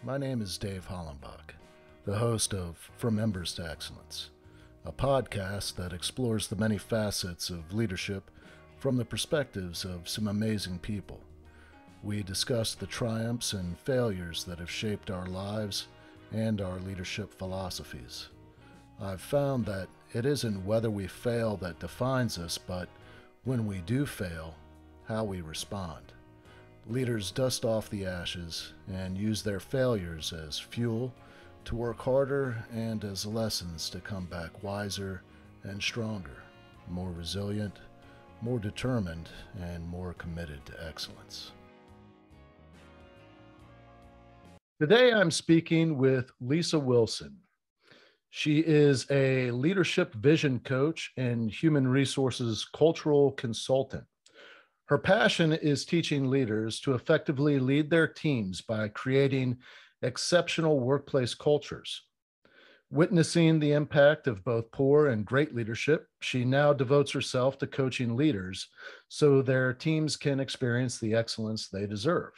My name is Dave Hollenbach, the host of From Members to Excellence, a podcast that explores the many facets of leadership from the perspectives of some amazing people. We discuss the triumphs and failures that have shaped our lives and our leadership philosophies. I've found that it isn't whether we fail that defines us, but when we do fail, how we respond. Leaders dust off the ashes and use their failures as fuel to work harder and as lessons to come back wiser and stronger, more resilient, more determined, and more committed to excellence. Today I'm speaking with Lisa Wilson. She is a leadership vision coach and human resources cultural consultant. Her passion is teaching leaders to effectively lead their teams by creating exceptional workplace cultures. Witnessing the impact of both poor and great leadership, she now devotes herself to coaching leaders so their teams can experience the excellence they deserve.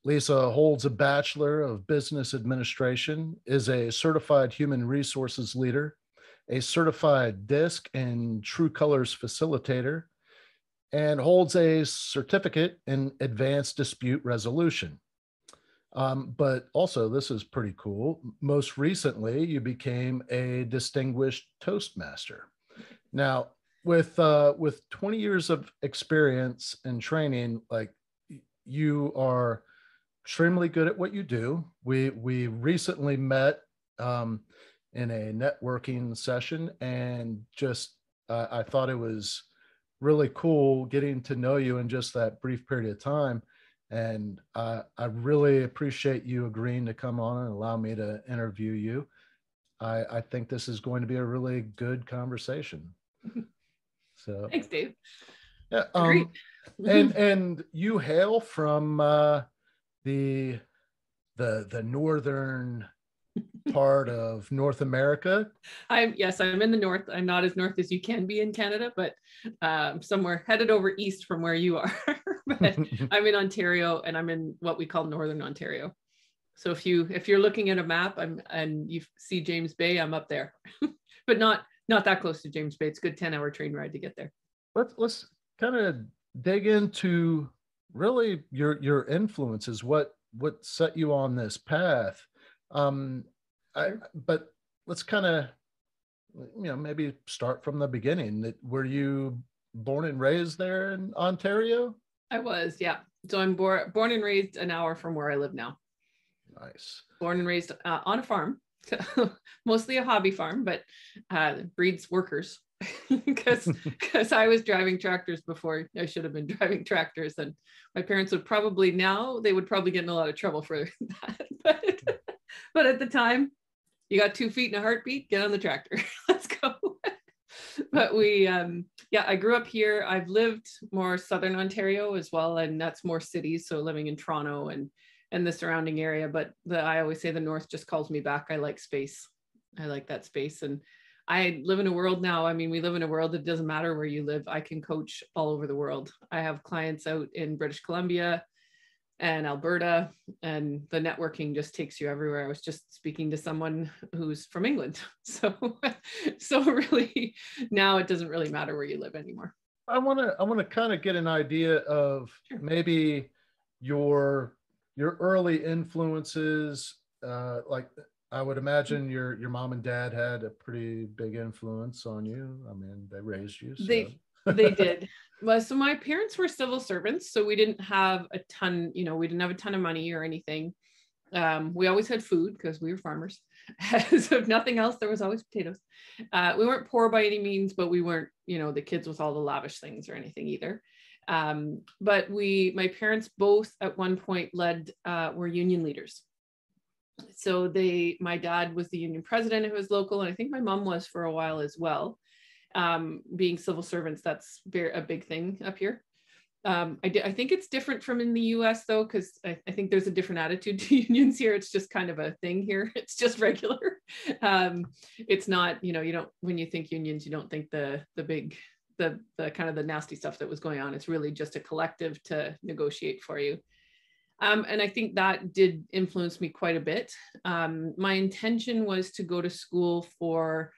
Lisa holds a Bachelor of Business Administration, is a certified human resources leader, a certified DISC and True Colors Facilitator, and holds a certificate in advanced dispute resolution. But also, this is pretty cool. Most recently, you became a Distinguished Toastmaster. Now, with 20 years of experience and training, like, you are extremely good at what you do. We recently met in a networking session, and just I thought it was really cool getting to know you in just that brief period of time. And I really appreciate you agreeing to come on and allow me to interview you. I think this is going to be a really good conversation. So thanks, Dave. Yeah. And you hail from the northern part of North America. I'm in the north. I'm not as north as you can be in Canada, but somewhere headed over east from where you are. But I'm in Ontario, and I'm in what we call Northern Ontario. So if you're looking at a map, and you see James Bay, I'm up there, but not that close to James Bay. It's a good 10-hour train ride to get there. Let's kind of dig into really your influences, what set you on this path. But let's kind of, maybe start from the beginning. Were you born and raised there in Ontario? I was, yeah. So I'm born and raised an hour from where I live now. Nice. Born and raised on a farm, mostly a hobby farm, but breeds workers. because I was driving tractors before I should have been driving tractors, and my parents would probably get in a lot of trouble for that. But at the time, you got 2 feet and a heartbeat, get on the tractor, let's go. But I grew up here. I've lived more Southern Ontario as well, and that's more cities, so living in Toronto and the surrounding area. But I always say the North just calls me back. I like space. I like that space, and I live in a world now. I mean, we live in a world that doesn't matter where you live. I can coach all over the world. I have clients out in British Columbia and Alberta, and the networking just takes you everywhere. I was just speaking to someone who's from England. So really now it doesn't really matter where you live anymore. I want to kind of get an idea of maybe your early influences. Like, I would imagine your mom and dad had a pretty big influence on you. I mean, they raised you. So. They did. Well, so my parents were civil servants, so we didn't have a ton, we didn't have a ton of money or anything. We always had food because we were farmers. So if nothing else, there was always potatoes. We weren't poor by any means, but we weren't, the kids with all the lavish things or anything either. But my parents both at one point were union leaders. So my dad was the union president, who was local, and I think my mom was for a while as well. Being civil servants, that's a big thing up here. I think it's different from in the US though, because I think there's a different attitude to unions here. It's just kind of a thing here. It's just regular. It's not, you don't, when you think unions, you don't think the big, the kind of the nasty stuff that was going on. It's really just a collective to negotiate for you. And I think that did influence me quite a bit. My intention was to go to school for,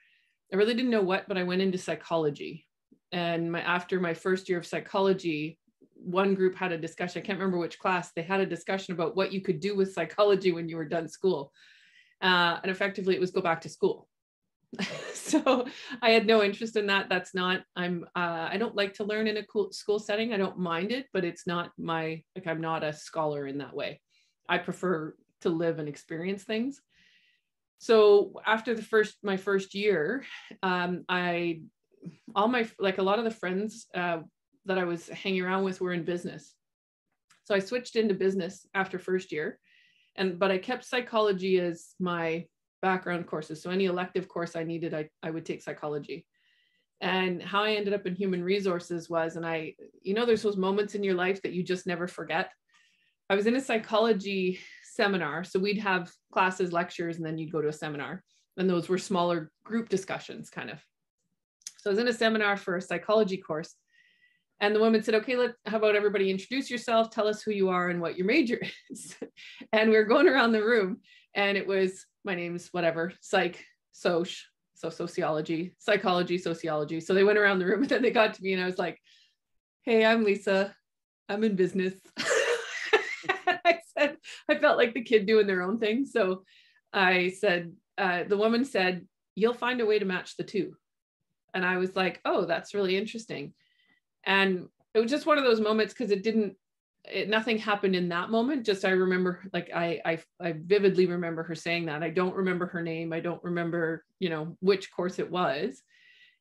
I really didn't know what, but I went into psychology. And after my first year of psychology, one group had a discussion, I can't remember which class, they had a discussion about what you could do with psychology when you were done school. And effectively it was go back to school. So I had no interest in that. That's not, I don't like to learn in a school setting. I don't mind it, but it's not my, like, I'm not a scholar in that way. I prefer to live and experience things. So after my first year, like a lot of the friends that I was hanging around with were in business. So I switched into business after first year, but I kept psychology as my background courses. So any elective course I needed, I would take psychology. And how I ended up in human resources was, and there's those moments in your life that you just never forget. I was in a psychology seminar. So we'd have classes, lectures, and then you'd go to a seminar. And those were smaller group discussions kind of. So I was in a seminar for a psychology course. And the woman said, okay, how about everybody introduce yourself, tell us who you are and what your major is. And we were going around the room and it was, my name's whatever, psych, soc, so sociology, psychology, sociology. So they went around the room and then they got to me and I was like, hey, I'm Lisa, I'm in business. I felt like the kid doing their own thing. So I said, the woman said, you'll find a way to match the two. And I was like, oh, that's really interesting. And it was just one of those moments because nothing happened in that moment. Just I remember, like, I vividly remember her saying that. I don't remember her name. I don't remember, which course it was.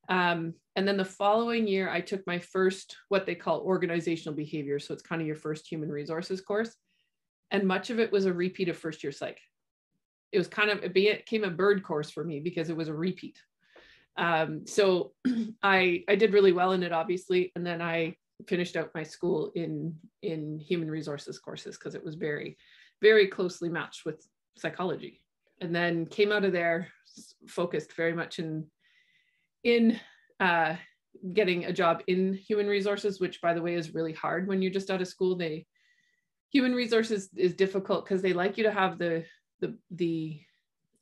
And then the following year, I took my first, what they call organizational behavior. So it's kind of your first human resources course. And much of it was a repeat of first year psych. It was it became a bird course for me because it was a repeat. So I did really well in it, obviously. And then I finished out my school in human resources courses because it was very, very closely matched with psychology. And then came out of there focused very much in getting a job in human resources, which, by the way, is really hard when you're just out of school. Human resources is difficult because they like you to have the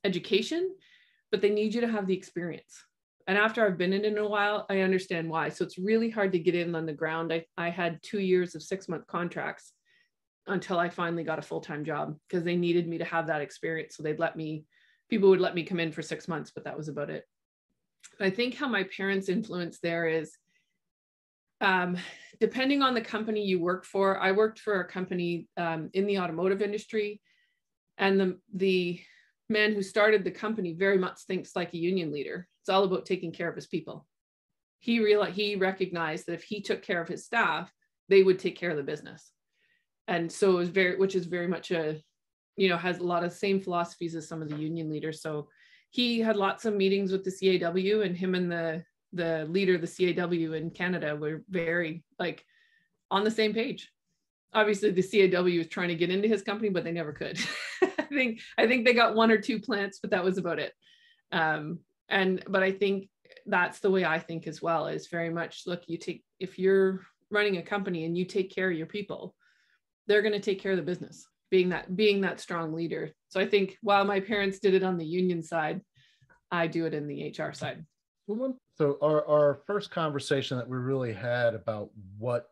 education, but they need you to have the experience. And after I've been in it a while, I understand why. So it's really hard to get in on the ground. I had 2 years of 6-month contracts until I finally got a full-time job because they needed me to have that experience. So people would let me come in for 6 months, but that was about it. I think how my parents' influence there is, depending on the company you work for. I worked for a company in the automotive industry, and the man who started the company very much thinks like a union leader. It's all about taking care of his people. He recognized that if he took care of his staff, they would take care of the business. And so it was which is very much has a lot of same philosophies as some of the union leaders. So he had lots of meetings with the CAW, and him and the leader of the CAW in Canada were very on the same page. Obviously the CAW was trying to get into his company, but they never could. I think they got 1 or 2 plants, but that was about it. But I think that's the way I think as well, is very much, look, if you're running a company and you take care of your people, they're going to take care of the business, being that strong leader. So I think while my parents did it on the union side, I do it in the HR side. So our first conversation that we really had about what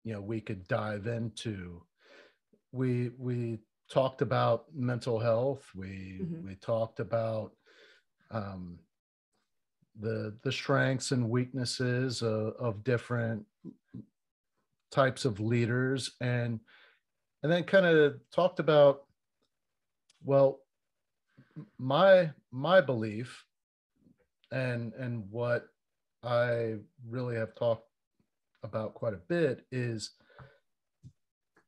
we could dive into, we talked about mental health. We talked about the strengths and weaknesses of different types of leaders, and then kind of talked about, well, my belief and what I really have talked about quite a bit is,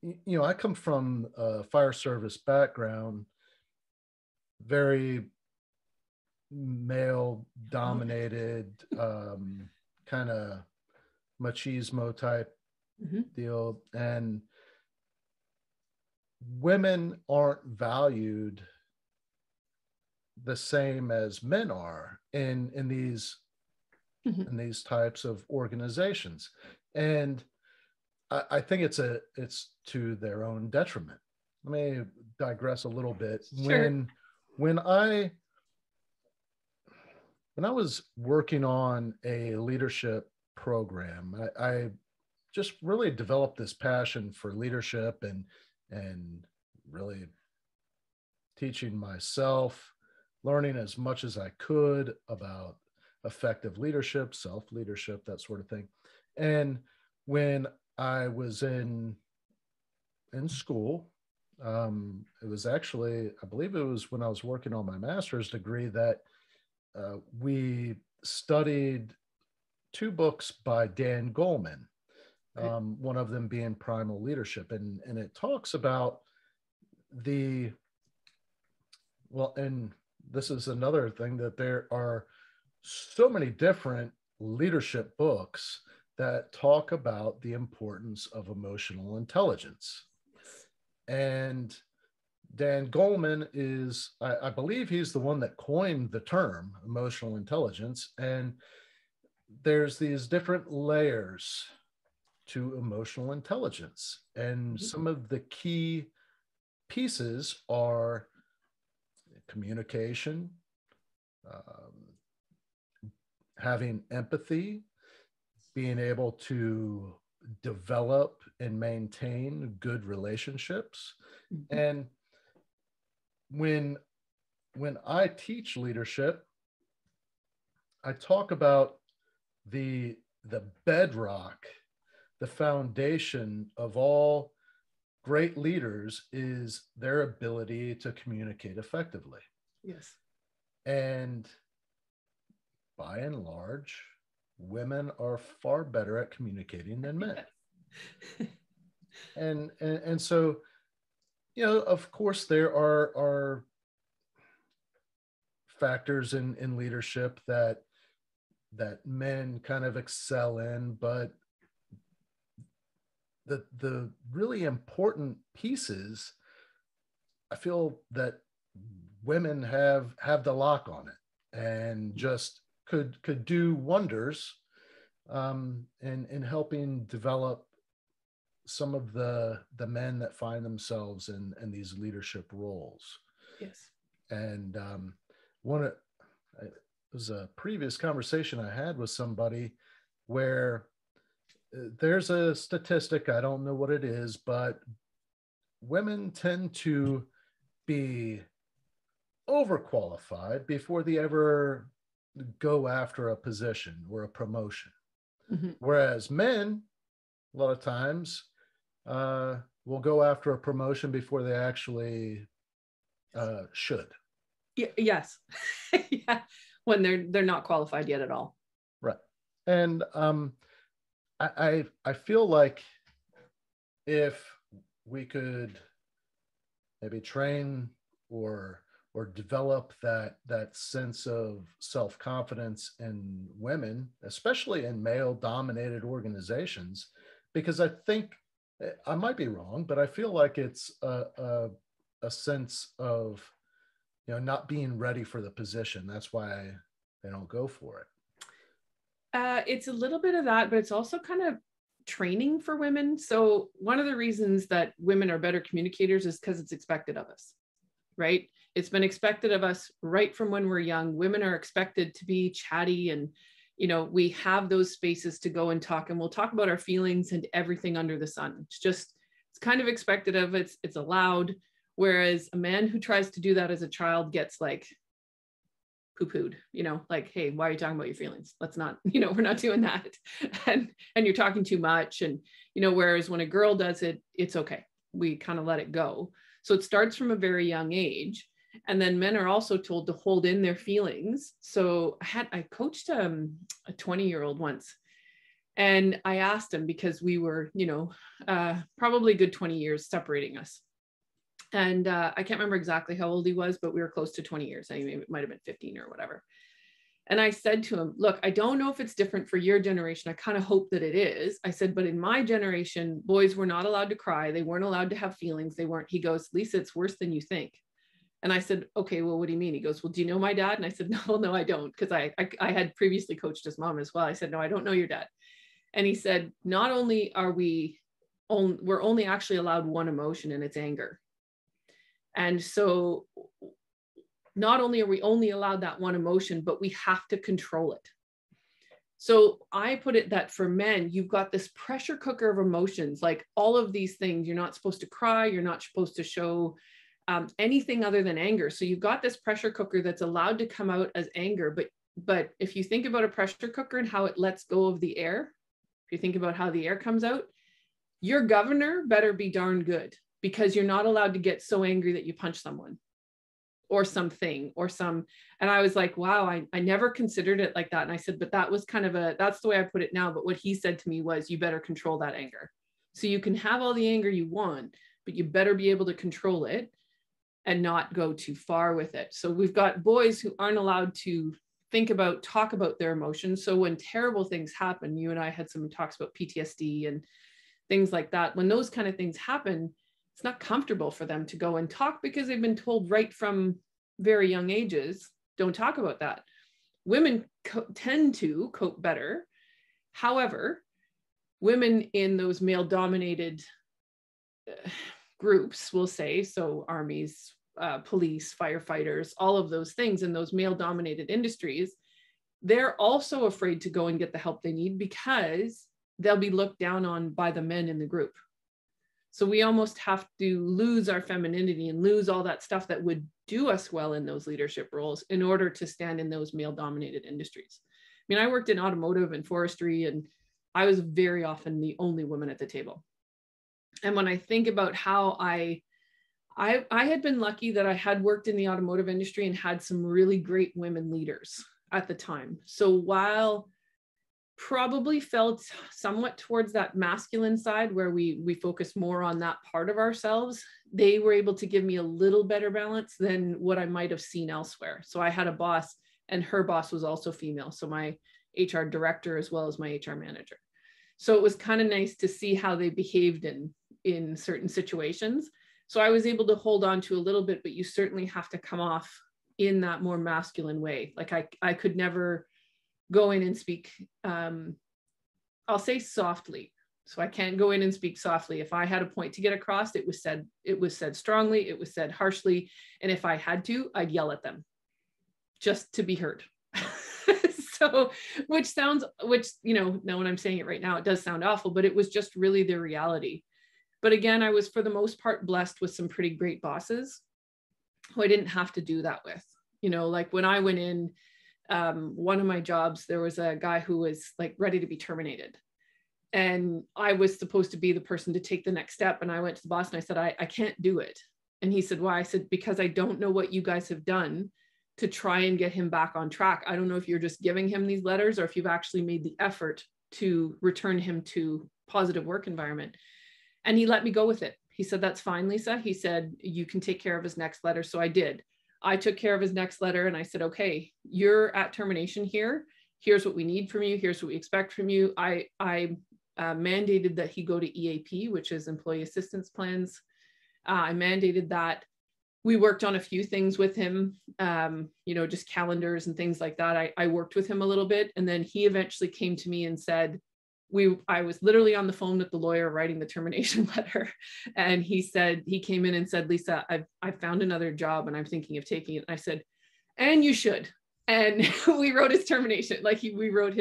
I come from a fire service background, very male dominated, kind of machismo type deal, and women aren't valued the same as men are in these types of organizations. And I think it's to their own detriment. let me digress a little bit. Sure. When I was working on a leadership program, I just really developed this passion for leadership and really teaching myself, learning as much as I could about effective leadership, self leadership, that sort of thing. And when I was in school, it was actually, I believe it was when I was working on my master's degree that we studied two books by Dan Goleman, Okay. one of them being Primal Leadership. And it talks about the, well, and this is another thing, that there are so many different leadership books that talk about the importance of emotional intelligence. And Dan Goleman is, I believe he's the one that coined the term emotional intelligence. And there's these different layers to emotional intelligence. And some of the key pieces are communication, having empathy, being able to develop and maintain good relationships. And when I teach leadership, I talk about the bedrock, the foundation of all great leaders is their ability to communicate effectively. Yes. And by and large, women are far better at communicating than men. And so, you know, of course, there are factors in leadership that men kind of excel in, but the really important pieces, I feel that women have the lock on it and just could do wonders in helping develop some of the men that find themselves in these leadership roles. Yes. And it was a previous conversation I had with somebody where there's a statistic, I don't know what it is, but women tend to be overqualified before they ever go after a position or a promotion. Mm-hmm. Whereas men, a lot of times, will go after a promotion before they actually should. Yes. Yeah. When they're not qualified yet at all. Right. And I feel like if we could maybe train or develop that sense of self-confidence in women, especially in male-dominated organizations, because I think, I might be wrong, but I feel like it's a sense of, you know, not being ready for the position. That's why they don't go for it. It's a little bit of that, but it's also kind of training for women. So one of the reasons that women are better communicators is because it's expected of us, right? It's been expected of us right from when we're young. Women are expected to be chatty, and, you know, we have those spaces to go and talk, and we'll talk about our feelings and everything under the sun. It's kind of expected of it. It's allowed. Whereas a man who tries to do that as a child gets like poo-pooed, you know, like, hey, why are you talking about your feelings? Let's not, you know, we're not doing that. And you're talking too much. And, you know, whereas when a girl does it, it's okay. We kind of let it go. So it starts from a very young age. And then men are also told to hold in their feelings. So I coached a 20-year-old once, and I asked him, because we were, you know, probably a good 20 years separating us. And I can't remember exactly how old he was, but we were close to 20 years. I mean, it might have been 15 or whatever. And I said to him, look, I don't know if it's different for your generation. I kind of hope that it is. I said, but in my generation, boys were not allowed to cry. They weren't allowed to have feelings. He goes, Lisa, it's worse than you think. And I said, okay, well, what do you mean? He goes, well, do you know my dad? And I said, no, I don't. Because I had previously coached his mom as well. I said, no, I don't know your dad. And he said, not only we're only actually allowed one emotion, and it's anger. And so not only are we only allowed that one emotion, but we have to control it. So I put it that for men, you've got this pressure cooker of emotions, like all of these things. You're not supposed to cry. You're not supposed to show anything other than anger. So you've got this pressure cooker that's allowed to come out as anger. But if you think about a pressure cooker and how it lets go of the air, if you think about how the air comes out, your governor better be darn good, because you're not allowed to get so angry that you punch someone or something or some. And I was like, wow, I never considered it like that. And I said, but that was kind of that's the way I put it now. But what he said to me was, you better control that anger. So you can have all the anger you want, but you better be able to control it and not go too far with it. So we've got boys who aren't allowed to talk about their emotions. So when terrible things happen, you and I had some talks about PTSD and things like that. When those kind of things happen, it's not comfortable for them to go and talk, because they've been told right from very young ages, don't talk about that. Women tend to cope better. However, women in those male dominated groups, we'll say, so armies, police, firefighters, all of those things in those male dominated industries, they're also afraid to go and get the help they need, because they'll be looked down on by the men in the group. So we almost have to lose our femininity and lose all that stuff that would do us well in those leadership roles in order to stand in those male dominated industries. I mean, I worked in automotive and forestry, and I was very often the only woman at the table. And when I think about how I had been lucky that I had worked in the automotive industry and had some really great women leaders at the time. So while probably felt somewhat towards that masculine side where we focus more on that part of ourselves, they were able to give me a little better balance than what I might have seen elsewhere. So I had a boss, and her boss was also female. So my HR director as well as my HR manager. So it was kind of nice to see how they behaved in certain situations. So I was able to hold on to a little bit, but you certainly have to come off in that more masculine way. Like I could never go in and speak, I'll say softly. So I can't go in and speak softly. If I had a point to get across, it was said strongly, it was said harshly. And if I had to, I'd yell at them just to be heard. So, which, you know, now when I'm saying it right now, it does sound awful, but it was just really the reality. But again, I was for the most part blessed with some pretty great bosses who I didn't have to do that with. You know, like when I went in, one of my jobs, there was a guy who was like ready to be terminated. And I was supposed to be the person to take the next step. And I went to the boss and I said, I can't do it. And he said, why? I said, because I don't know what you guys have done to try and get him back on track. I don't know if you're just giving him these letters or if you've actually made the effort to return him to positive work environment. And he let me go with it. He said, that's fine, Lisa. He said, you can take care of his next letter. So I did. I took care of his next letter and I said, okay, you're at termination here. Here's what we need from you. Here's what we expect from you. I mandated that he go to EAP, which is employee assistance plans. I mandated that. We worked on a few things with him, you know, just calendars and things like that. I worked with him a little bit. And then he eventually came to me and said, I was literally on the phone with the lawyer writing the termination letter. And he came in and said, Lisa, I've found another job and I'm thinking of taking it. And I said, and you should. And we wrote his termination. Like we wrote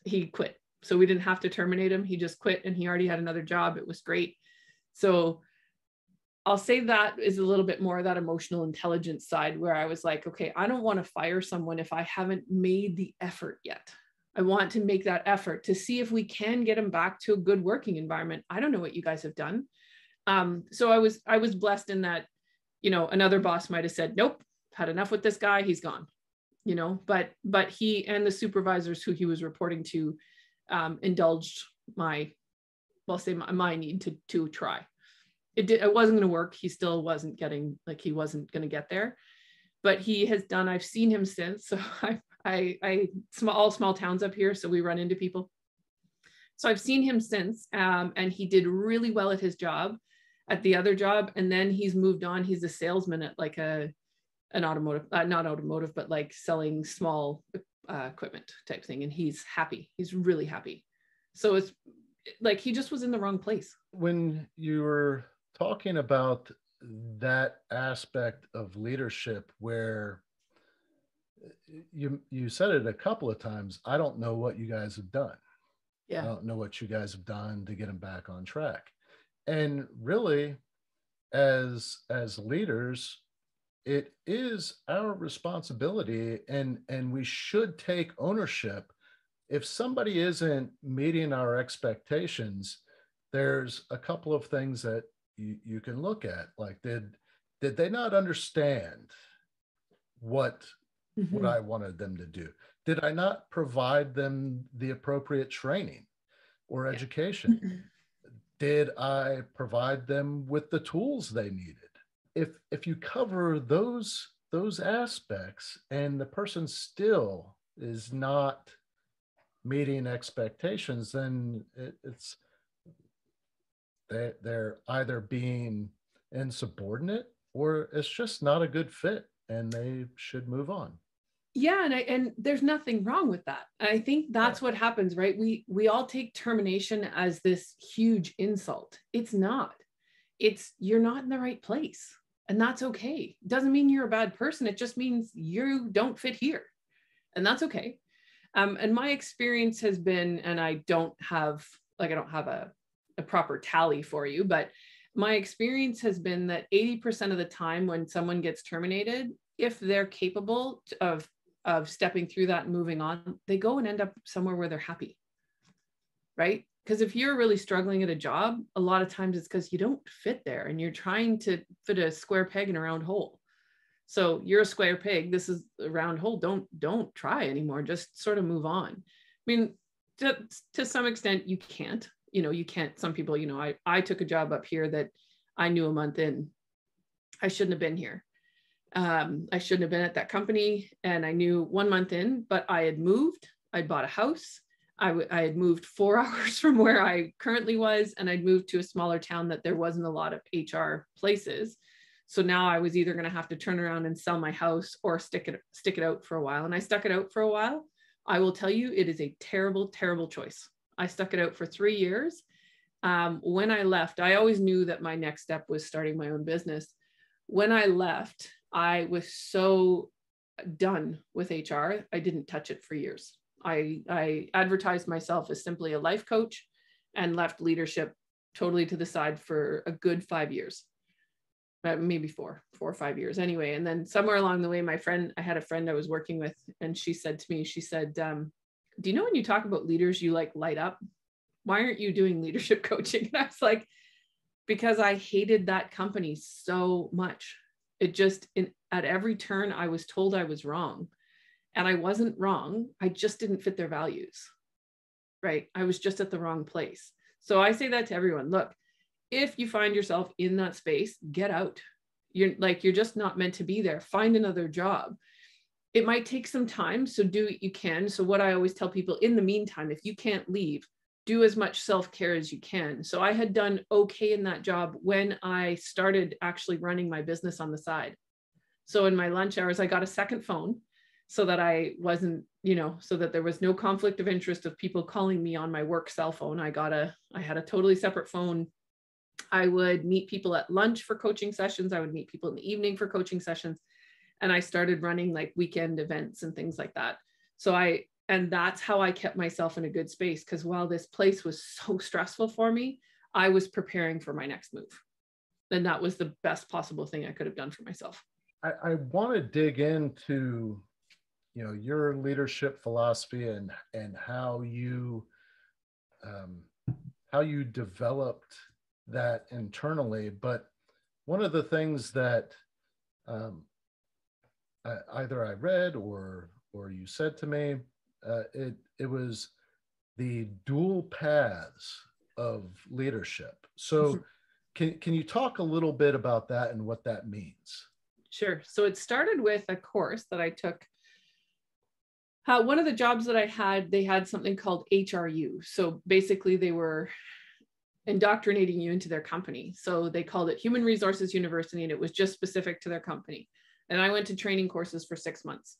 he quit. So we didn't have to terminate him. He just quit and he already had another job. It was great. So I'll say that is a little bit more of that emotional intelligence side where I was like, okay, I don't want to fire someone if I haven't made the effort yet. I want to make that effort to see if we can get them back to a good working environment. I don't know what you guys have done. So I was blessed in that, you know, another boss might have said, nope, had enough with this guy, he's gone, you know, but he and the supervisors who he was reporting to indulged my need to try. It wasn't going to work. He still wasn't getting, like, he wasn't going to get there, but he has done, I've seen him since. So all small towns up here. So we run into people. So I've seen him since, and he did really well at his job, at the other job. And then he's moved on. He's a salesman at like an automotive, not automotive, but like selling small equipment type thing. And he's happy. He's really happy. So it's like, he just was in the wrong place. When you were talking about that aspect of leadership where you said it a couple of times. I don't know what you guys have done. I Yeah. don't know what you guys have done to get them back on track. And really, as leaders, it is our responsibility, and we should take ownership. If somebody isn't meeting our expectations, there's a couple of things that you can look at. Like, did they not understand what Mhm. I wanted them to do? Did I not provide them the appropriate training or Yeah. education? Did I provide them with the tools they needed? If you cover those aspects and the person still is not meeting expectations, then it's they're either being insubordinate or it's just not a good fit and they should move on. Yeah, and there's nothing wrong with that. I think Yeah. that's what happens, right? We all take termination as this huge insult. It's not. It's you're not in the right place. And that's okay. Doesn't mean you're a bad person. It just means you don't fit here. And that's okay. And my experience has been, and I don't have a proper tally for you, but my experience has been that 80% of the time when someone gets terminated, if they're capable of stepping through that and moving on, they go and end up somewhere where they're happy, right? Because if you're really struggling at a job, a lot of times it's because you don't fit there and you're trying to fit a square peg in a round hole. So you're a square peg, this is a round hole. Don't try anymore. Just sort of move on. I mean, to some extent, you can't. You can't. Some people, I took a job up here that I knew a month in, I shouldn't have been here. I shouldn't have been at that company. And I knew 1 month in, but I had moved. I'd bought a house. I had moved 4 hours from where I currently was, and I'd moved to a smaller town that there wasn't a lot of HR places. So now I was either going to have to turn around and sell my house or stick it out for a while. And I stuck it out for a while. I will tell you, it is a terrible, terrible choice. I stuck it out for 3 years. When I left, I always knew that my next step was starting my own business. When I left, I was so done with HR. I didn't touch it for years. I advertised myself as simply a life coach and left leadership totally to the side for a good 5 years. Maybe 4 or 5 years anyway. And then somewhere along the way, I had a friend I was working with, and she said to me, she said, do you know when you talk about leaders, you like light up? Why aren't you doing leadership coaching? And I was like, because I hated that company so much. It just, at every turn, I was told I was wrong. And I wasn't wrong. I just didn't fit their values, right? I was just at the wrong place. So I say that to everyone. Look, if you find yourself in that space, get out. You're just not meant to be there. Find another job. It might take some time, so do what you can. So what I always tell people, in the meantime, if you can't leave, do as much self-care as you can. So I had done okay in that job when I started actually running my business on the side. So in my lunch hours, I got a second phone so that I wasn't, so that there was no conflict of interest of people calling me on my work cell phone. I had a totally separate phone. I would meet people at lunch for coaching sessions. I would meet people in the evening for coaching sessions. And I started running like weekend events and things like that. And that's how I kept myself in a good space. Because while this place was so stressful for me, I was preparing for my next move. And that was the best possible thing I could have done for myself. I want to dig into, your leadership philosophy and how you developed that internally. But one of the things that either I read or you said to me, it was the dual paths of leadership. So can you talk a little bit about that and what that means? Sure. So it started with a course that I took. One of the jobs that I had, they had something called HRU. So basically they were indoctrinating you into their company. So they called it Human Resources University, and it was just specific to their company. And I went to training courses for 6 months.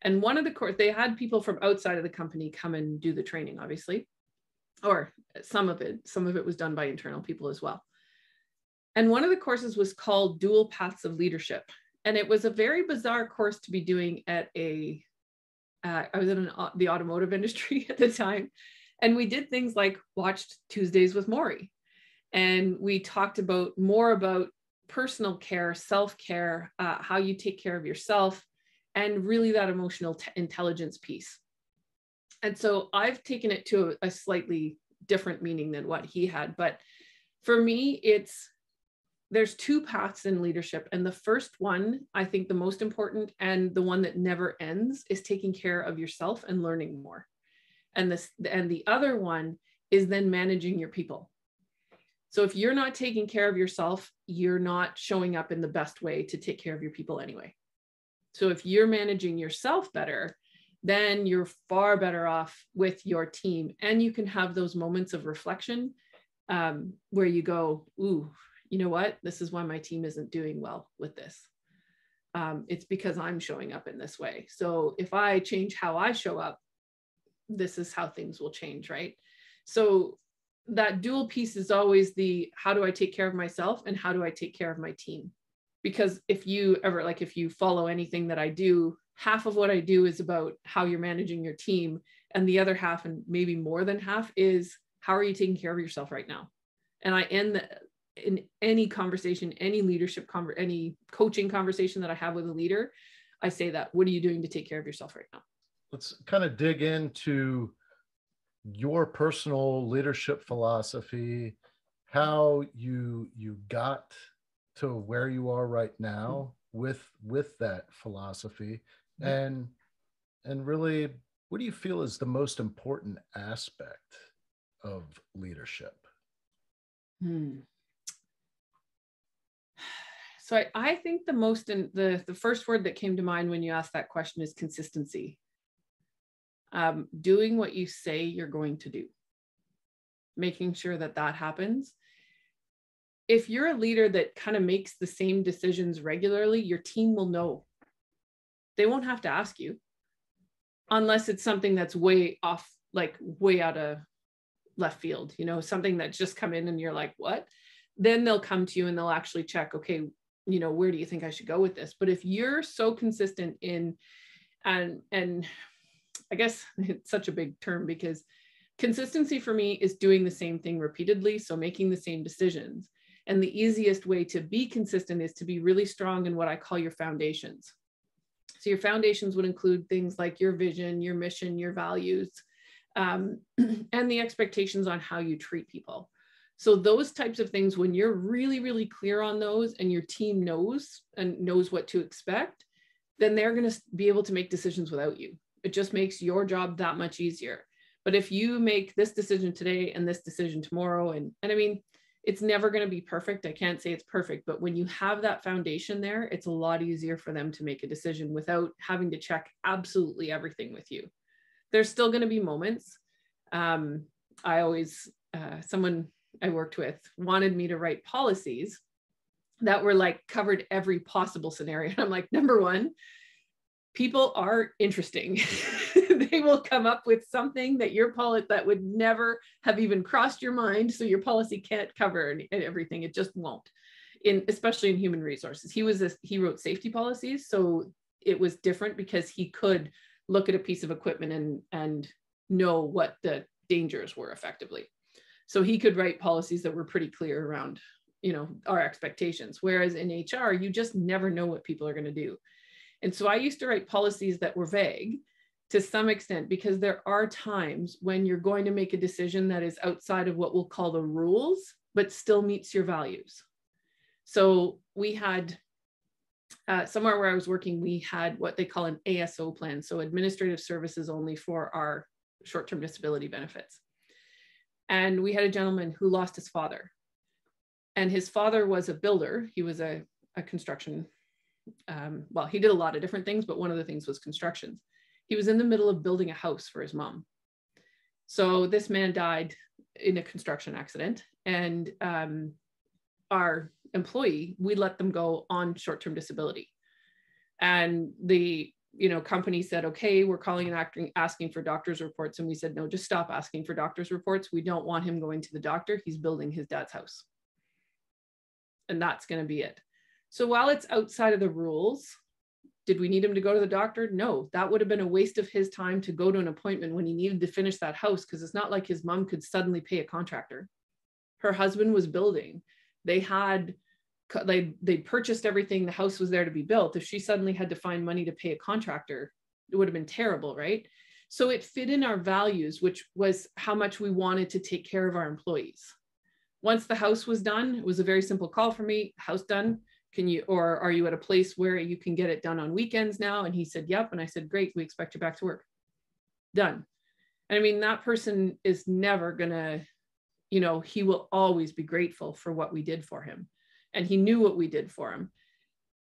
And one of the course, they had people from outside of the company come and do the training, obviously, or some of it was done by internal people as well. And one of the courses was called Dual Paths of Leadership. And it was a very bizarre course to be doing at I was in the automotive industry at the time. And we did things like watched Tuesdays with Maury. And we talked more about personal care, self-care, how you take care of yourself, and really that emotional intelligence piece. And so I've taken it to a slightly different meaning than what he had. But for me, there's two paths in leadership. And the first one, I think the most important and the one that never ends, is taking care of yourself and learning more. And the other one is then managing your people. So if you're not taking care of yourself, you're not showing up in the best way to take care of your people anyway. So if you're managing yourself better, then you're far better off with your team. And you can have those moments of reflection where you go, ooh, you know what? This is why my team isn't doing well with this. It's because I'm showing up in this way. So if I change how I show up, this is how things will change, right? So that dual piece is always how do I take care of myself and how do I take care of my team? Because if you follow anything that I do, half of what I do is about how you're managing your team. And the other half, and maybe more than half, is how are you taking care of yourself right now? And I end in any conversation, any leadership, any coaching conversation that I have with a leader, I say that, what are you doing to take care of yourself right now? Let's kind of dig into your personal leadership philosophy, how you got to where you are right now with that philosophy, and really, what do you feel is the most important aspect of leadership? So I think the first word that came to mind when you asked that question is consistency. Doing what you say you're going to do, making sure that happens. If you're a leader that kind of makes the same decisions regularly, your team will know. They won't have to ask you, unless it's something that's way off, like way out of left field, something that's just come in and you're like, what? Then they'll come to you and they'll actually check, okay, where do you think I should go with this? But if you're so consistent in, and I guess it's such a big term, because consistency for me is doing the same thing repeatedly. So making the same decisions. And the easiest way to be consistent is to be really strong in what I call your foundations. So your foundations would include things like your vision, your mission, your values, and the expectations on how you treat people. So those types of things, when you're really, really clear on those and your team knows what to expect, then they're going to be able to make decisions without you. It just makes your job that much easier. But if you make this decision today and this decision tomorrow, and I mean, it's never going to be perfect. I can't say it's perfect, but when you have that foundation there, it's a lot easier for them to make a decision without having to check absolutely everything with you. There's still going to be moments. Someone I worked with wanted me to write policies that were like covered every possible scenario. And I'm like, number one, people are interesting. They will come up with something that that would never have even crossed your mind. So your policy can't cover everything. It just won't. Especially in human resources. He wrote safety policies. So it was different because he could look at a piece of equipment and know what the dangers were effectively. So he could write policies that were pretty clear around, our expectations. Whereas in HR, you just never know what people are going to do. And so I used to write policies that were vague to some extent, because there are times when you're going to make a decision that is outside of what we'll call the rules, but still meets your values. So we had, somewhere where I was working, we had what they call an ASO plan. So administrative services only for our short-term disability benefits. And we had a gentleman who lost his father. And his father was a builder. He was a construction, he did a lot of different things, but one of the things was constructions. He was in the middle of building a house for his mom. So this man died in a construction accident, and our employee, we let them go on short-term disability. And the company said, okay, we're calling and asking for doctor's reports. And we said, no, just stop asking for doctor's reports. We don't want him going to the doctor. He's building his dad's house. and that's going to be it. So while it's outside of the rules, did we need him to go to the doctor? No, that would have been a waste of his time to go to an appointment when he needed to finish that house, because it's not like his mom could suddenly pay a contractor. Her husband was building. They purchased everything. The house was there to be built. If she suddenly had to find money to pay a contractor, it would have been terrible, right? So it fit in our values, which was how much we wanted to take care of our employees. Once the house was done, it was a very simple call for me. House done. Or are you at a place where you can get it done on weekends now? And he said, yep. And I said, great, we expect you back to work. Done. And I mean, that person is never gonna, he will always be grateful for what we did for him. And he knew what we did for him.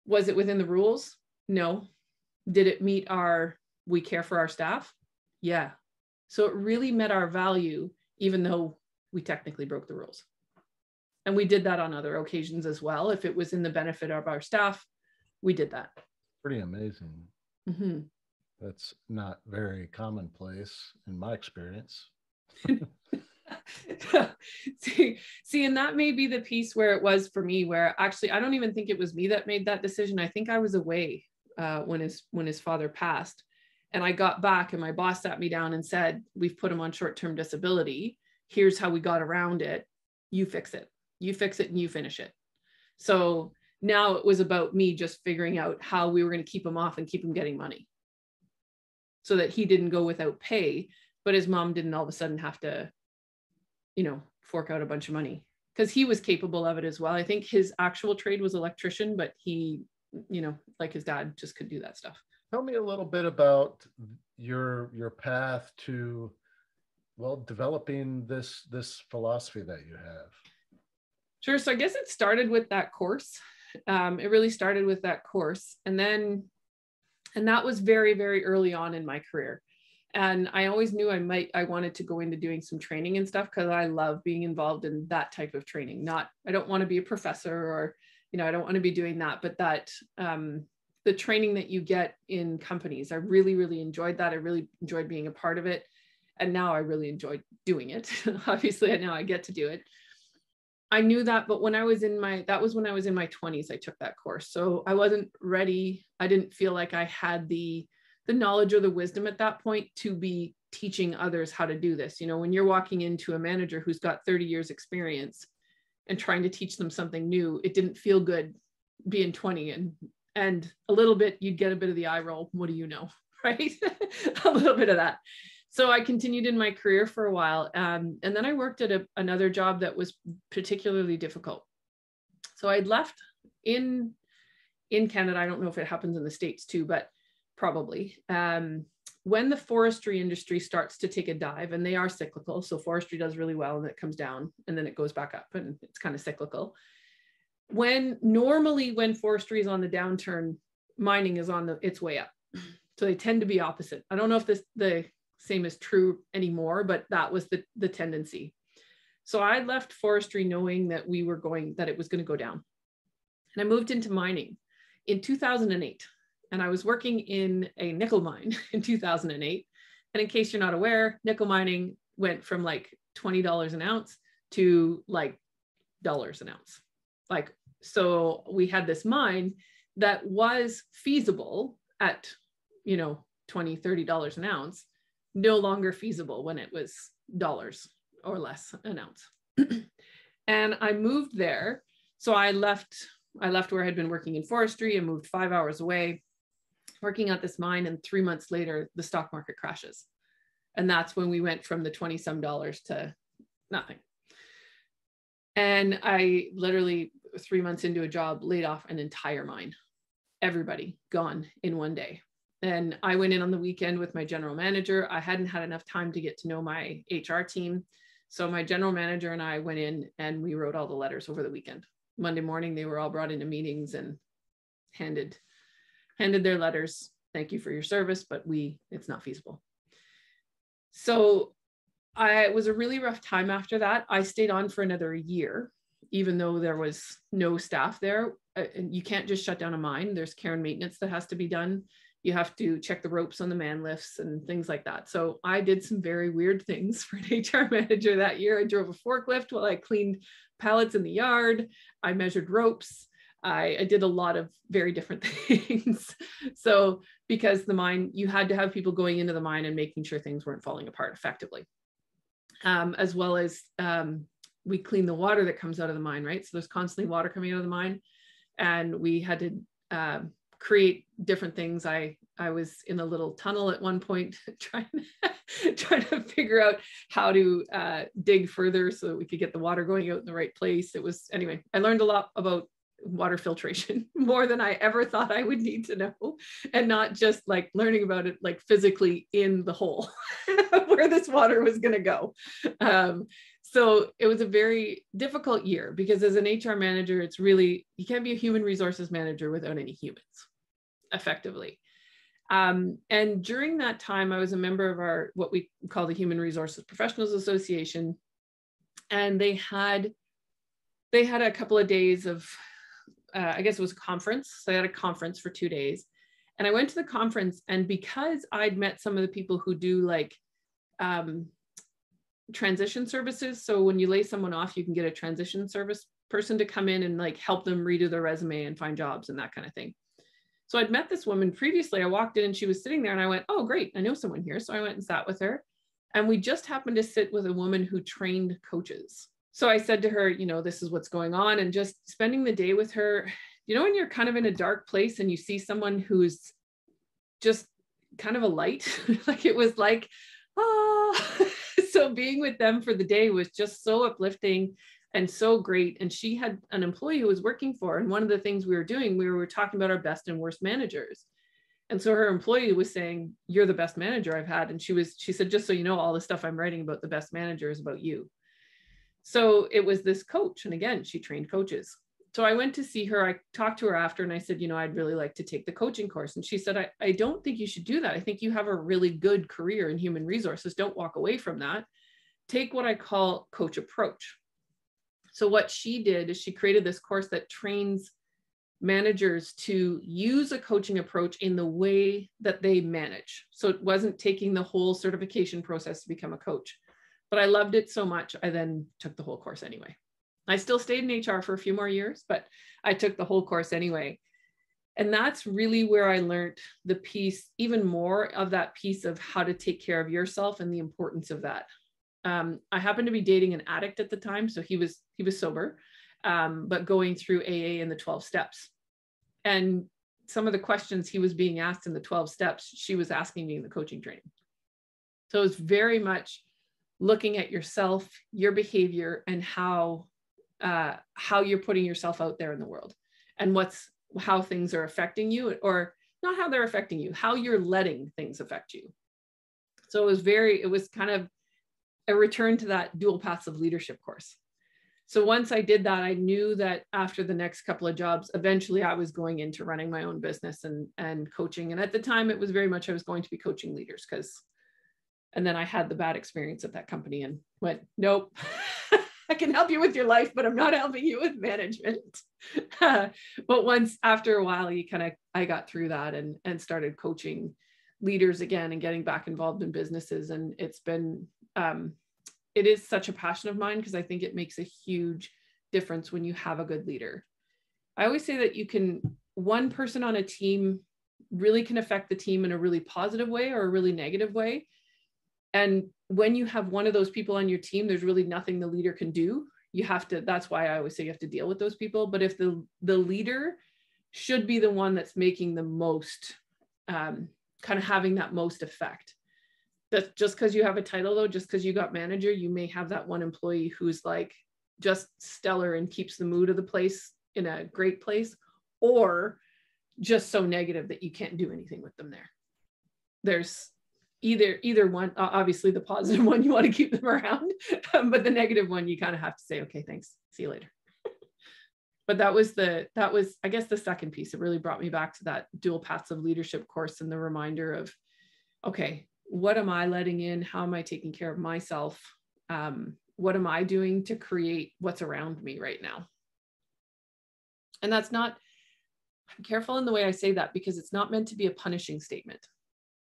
Was it within the rules? No. Did it meet we care for our staff? Yeah. So it really met our value, even though we technically broke the rules. And we did that on other occasions as well. If it was in the benefit of our staff, we did that. Pretty amazing. Mm-hmm. That's not very commonplace in my experience. See, and that may be the piece where it was for me, where actually, I don't even think it was me that made that decision. I think I was away when his father passed. And I got back and my boss sat me down and said, we've put him on short-term disability. Here's how we got around it. You fix it. You fix it and you finish it. So now it was about me just figuring out how we were going to keep him off and keep him getting money so that he didn't go without pay, but his mom didn't all of a sudden have to, fork out a bunch of money, because he was capable of it as well. I think his actual trade was electrician, but he, like his dad, just could do that stuff. Tell me a little bit about your path to, developing this philosophy that you have. Sure. So I guess it started with that course. It really started with that course. And that was very, very early on in my career. And I always knew I wanted to go into doing some training and stuff, because I love being involved in that type of training. I don't want to be a professor, or, I don't want to be doing that, but that, the training that you get in companies, I really, really enjoyed that. I really enjoyed being a part of it. And now I really enjoy doing it. Obviously, now I get to do it. I knew that, but when I was in my 20s, I took that course. So I wasn't ready. I didn't feel like I had the knowledge or the wisdom at that point to be teaching others how to do this. When you're walking into a manager who's got 30 years experience and trying to teach them something new, it didn't feel good being 20 and a little bit, you'd get a bit of the eye roll. What do you know? Right? A little bit of that. So I continued in my career for a while. And then I worked at another job that was particularly difficult. So I'd left in Canada. I don't know if it happens in the States too, but probably. When the forestry industry starts to take a dive, and they are cyclical. So forestry does really well and it comes down and then it goes back up, and it's kind of cyclical. When forestry is on the downturn, mining is on its way up. So they tend to be opposite. I don't know if the same is true anymore, but that was the tendency. So I left forestry knowing that it was going to go down. And I moved into mining in 2008. And I was working in a nickel mine in 2008. And in case you're not aware, nickel mining went from like $20 an ounce to like dollars an ounce. So we had this mine that was feasible at, $20, $30 an ounce, no longer feasible when it was dollars or less an ounce. And I moved there. So I left where I had been working in forestry and moved 5 hours away, working at this mine. And 3 months later, the stock market crashes. And that's when we went from the 20 some dollars to nothing. And I literally 3 months into a job, laid off an entire mine, everybody gone in one day. And I went in on the weekend with my general manager. I hadn't had enough time to get to know my HR team. So my general manager and I went in and we wrote all the letters over the weekend. Monday morning, they were all brought into meetings and handed their letters. Thank you for your service, but it's not feasible. So it was a really rough time after that. I stayed on for another year, even though there was no staff there. And you can't just shut down a mine. There's care and maintenance that has to be done. You have to check the ropes on the man lifts and things like that. So I did some very weird things for an HR manager that year. I drove a forklift while I cleaned pallets in the yard. I measured ropes. I did a lot of very different things. So because the mine, you had to have people going into the mine and making sure things weren't falling apart effectively. As well as we clean the water that comes out of the mine, right? So there's constantly water coming out of the mine, and we had to create different things. I was in a little tunnel at one point trying to figure out how to dig further so that we could get the water going out in the right place. It was, anyway, I learned a lot about water filtration, more than I ever thought I would need to know, and not just like learning about it like physically in the hole where this water was going to go. So it was a very difficult year, because as an HR manager, it's really, you can't be a human resources manager without any humans effectively. And during that time, I was a member of our, what we call the Human Resources Professionals Association. And they had a couple of days of, I guess it was a conference. So they had a conference for 2 days. And I went to the conference, and because I'd met some of the people who do like transition services. So when you lay someone off, you can get a transition service person to come in and like help them redo their resume and find jobs and that kind of thing. So I'd met this woman previously. I walked in and she was sitting there, and I went, oh, great, I know someone here. So I went and sat with her, and we just happened to sit with a woman who trained coaches. So I said to her, you know, this is what's going on, and just spending the day with her, you know, when you're kind of in a dark place and you see someone who's just kind of a light, like it was like, ah. So being with them for the day was just so uplifting and so great. And she had an employee who was working for her. And one of the things we were doing, we were talking about our best and worst managers. And so her employee was saying, you're the best manager I've had. And she said, just so you know, all the stuff I'm writing about the best manager is about you. So it was this coach. And again, she trained coaches. So I went to see her. I talked to her after, and I said, you know, I'd really like to take the coaching course. And she said, I don't think you should do that. I think you have a really good career in human resources. Don't walk away from that. Take what I call coach approach. So what she did is she created this course that trains managers to use a coaching approach in the way that they manage. So it wasn't taking the whole certification process to become a coach. But I loved it so much, I then took the whole course anyway. I still stayed in HR for a few more years, but I took the whole course anyway. And that's really where I learned the piece, even more of that piece of how to take care of yourself and the importance of that. I happened to be dating an addict at the time. So he was sober, but going through AA and the 12 steps. And some of the questions he was being asked in the 12 steps, she was asking me in the coaching training. So it was very much looking at yourself, your behavior, and how you're putting yourself out there in the world, and how things are affecting you, or not how they're affecting you, how you're letting things affect you. So it was kind of a return to that dual paths of leadership course. So once I did that, I knew that after the next couple of jobs, eventually I was going into running my own business and coaching. And at the time, it was very much I was going to be coaching leaders, and then I had the bad experience at that company and went, nope, I can help you with your life, but I'm not helping you with management. But after a while, I got through that and started coaching leaders again and getting back involved in businesses. And it's been, it is such a passion of mine, because I think it makes a huge difference when you have a good leader. I always say that one person on a team really can affect the team in a really positive way or a really negative way. And when you have one of those people on your team, there's really nothing the leader can do. That's why I always say you have to deal with those people. But if the leader should be the one that's making the most, kind of having that most effect. That's just because you have a title though, just because you got manager, you may have that one employee who's like just stellar and keeps the mood of the place in a great place, or just so negative that you can't do anything with them there. There's either one. Obviously the positive one, you want to keep them around, but the negative one, you kind of have to say, okay, thanks, see you later. But that was I guess the second piece. It really brought me back to that dual paths of leadership course, and the reminder of, okay, what am I letting in? How am I taking care of myself? What am I doing to create what's around me right now? And that's not I'm careful in the way I say that, because it's not meant to be a punishing statement.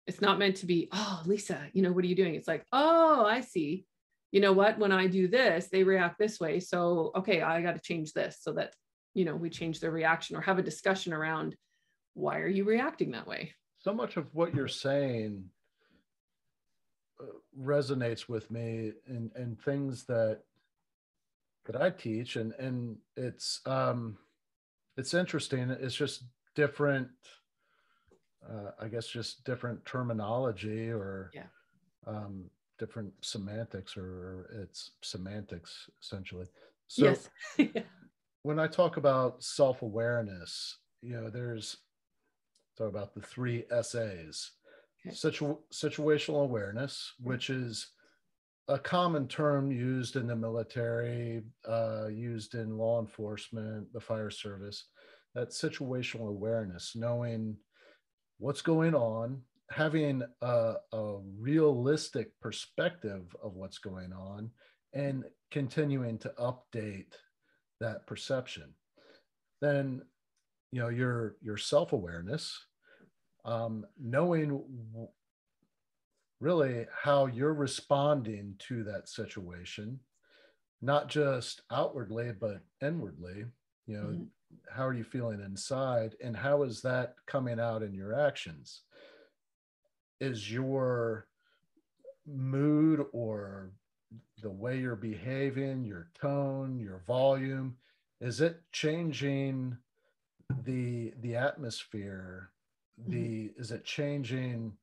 It's not meant to be, oh, Lisa, what are you doing? It's like, oh, I see. You know what? When I do this, they react this way. So, okay, I got to change this so that, we change their reaction, or have a discussion around, why are you reacting that way? So much of what you're saying resonates with me, and things that I teach, and it's interesting. It's just different, I guess, just different terminology, or different semantics, or it's semantics essentially. So yes. when I talk about self-awareness, there's talk about the 3 SAs. Okay. Situational awareness, which is a common term used in the military, used in law enforcement, the fire service. That situational awareness, knowing what's going on, having a realistic perspective of what's going on, and continuing to update that perception. Then, your self-awareness, knowing really how you're responding to that situation, not just outwardly, but inwardly. How are you feeling inside, and how is that coming out in your actions? Is your mood, or the way you're behaving, your tone, your volume, is it changing the atmosphere? Is it changing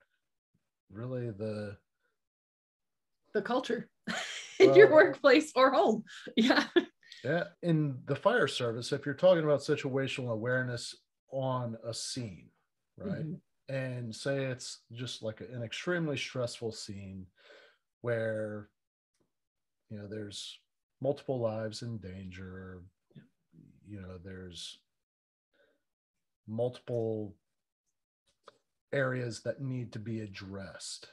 really the culture in your workplace or home? Yeah. In the fire service, if you're talking about situational awareness on a scene, right? And say it's just like an extremely stressful scene where there's multiple lives in danger, there's multiple areas that need to be addressed,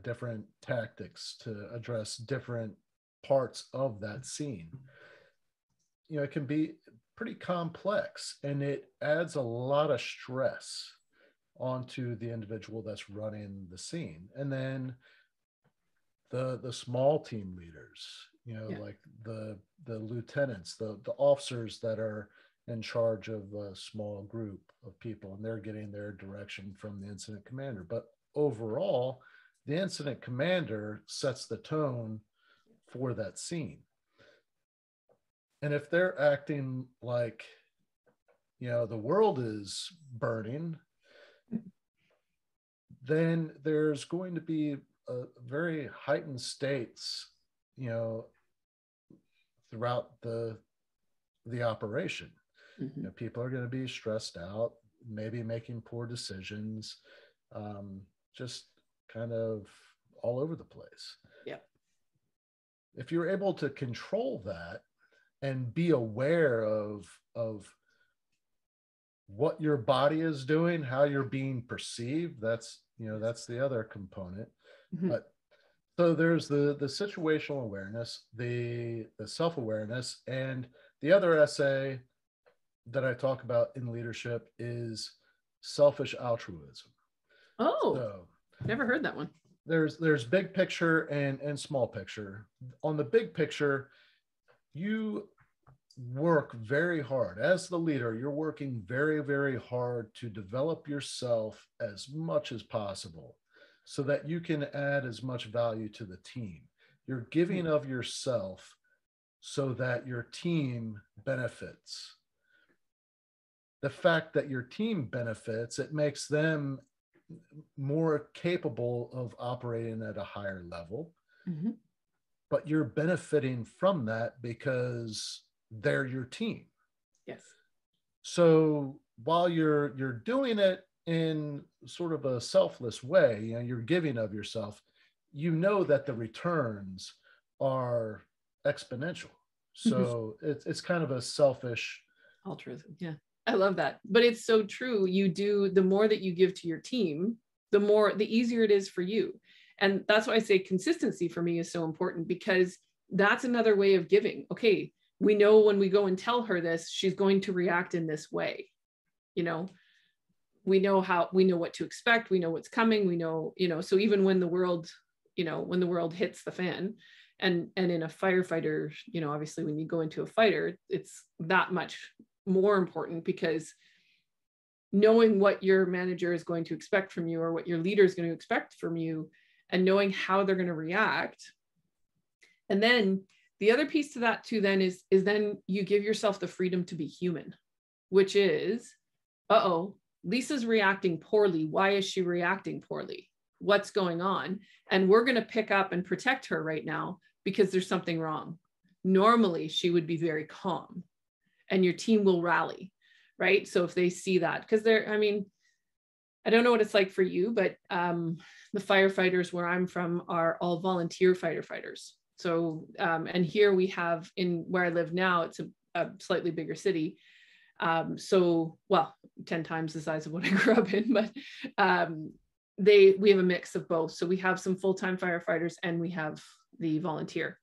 different tactics to address different parts of that scene. It can be pretty complex, and it adds a lot of stress onto the individual that's running the scene. And then the small team leaders, like the lieutenants, the officers that are in charge of a small group of people, and they're getting their direction from the incident commander. But overall, the incident commander sets the tone for that scene. And if they're acting like, the world is burning, then there's going to be a very heightened states, throughout the operation. People are going to be stressed out, maybe making poor decisions, just kind of all over the place. Yeah. If you're able to control that and be aware of what your body is doing, how you're being perceived, that's the other component. But so there's the situational awareness, the self-awareness, and the other essay that I talk about in leadership is selfish altruism. Oh, so never heard that one. There's big picture and small picture. On the big picture, you work very hard as the leader. You're working very, very hard to develop yourself as much as possible so that you can add as much value to the team. You're giving of yourself so that your team benefits. The fact that your team benefits, it makes them more capable of operating at a higher level. But you're benefiting from that because they're your team. Yes. So while you're doing it in sort of a selfless way, you're giving of yourself, that the returns are exponential. So it's kind of a selfish altruism. Yeah. I love that. But it's so true. The more that you give to your team, the easier it is for you. And that's why I say consistency for me is so important, because that's another way of giving. Okay, we know when we go and tell her this, she's going to react in this way. you know, we know what to expect, we know what's coming, we know, you know, so even when the world, you know, when the world hits the fan, and in a firefighter, you know, obviously when you go into a fighter, it's that much more important, because knowing what your manager is going to expect from you, or what your leader is going to expect from you, and knowing how they're going to react. And then the other piece to that too then is then you give yourself the freedom to be human, which is, Lisa's reacting poorly. Why is she reacting poorly? What's going on? And we're going to pick up and protect her right now because there's something wrong. Normally she would be very calm and your team will rally, right? So if they see that, because I mean, I don't know what it's like for you, but the firefighters where I'm from are all volunteer firefighters. So, and here we have, in where I live now, it's a slightly bigger city. So, well, 10 times the size of what I grew up in, but we have a mix of both. So we have some full-time firefighters and we have the volunteer.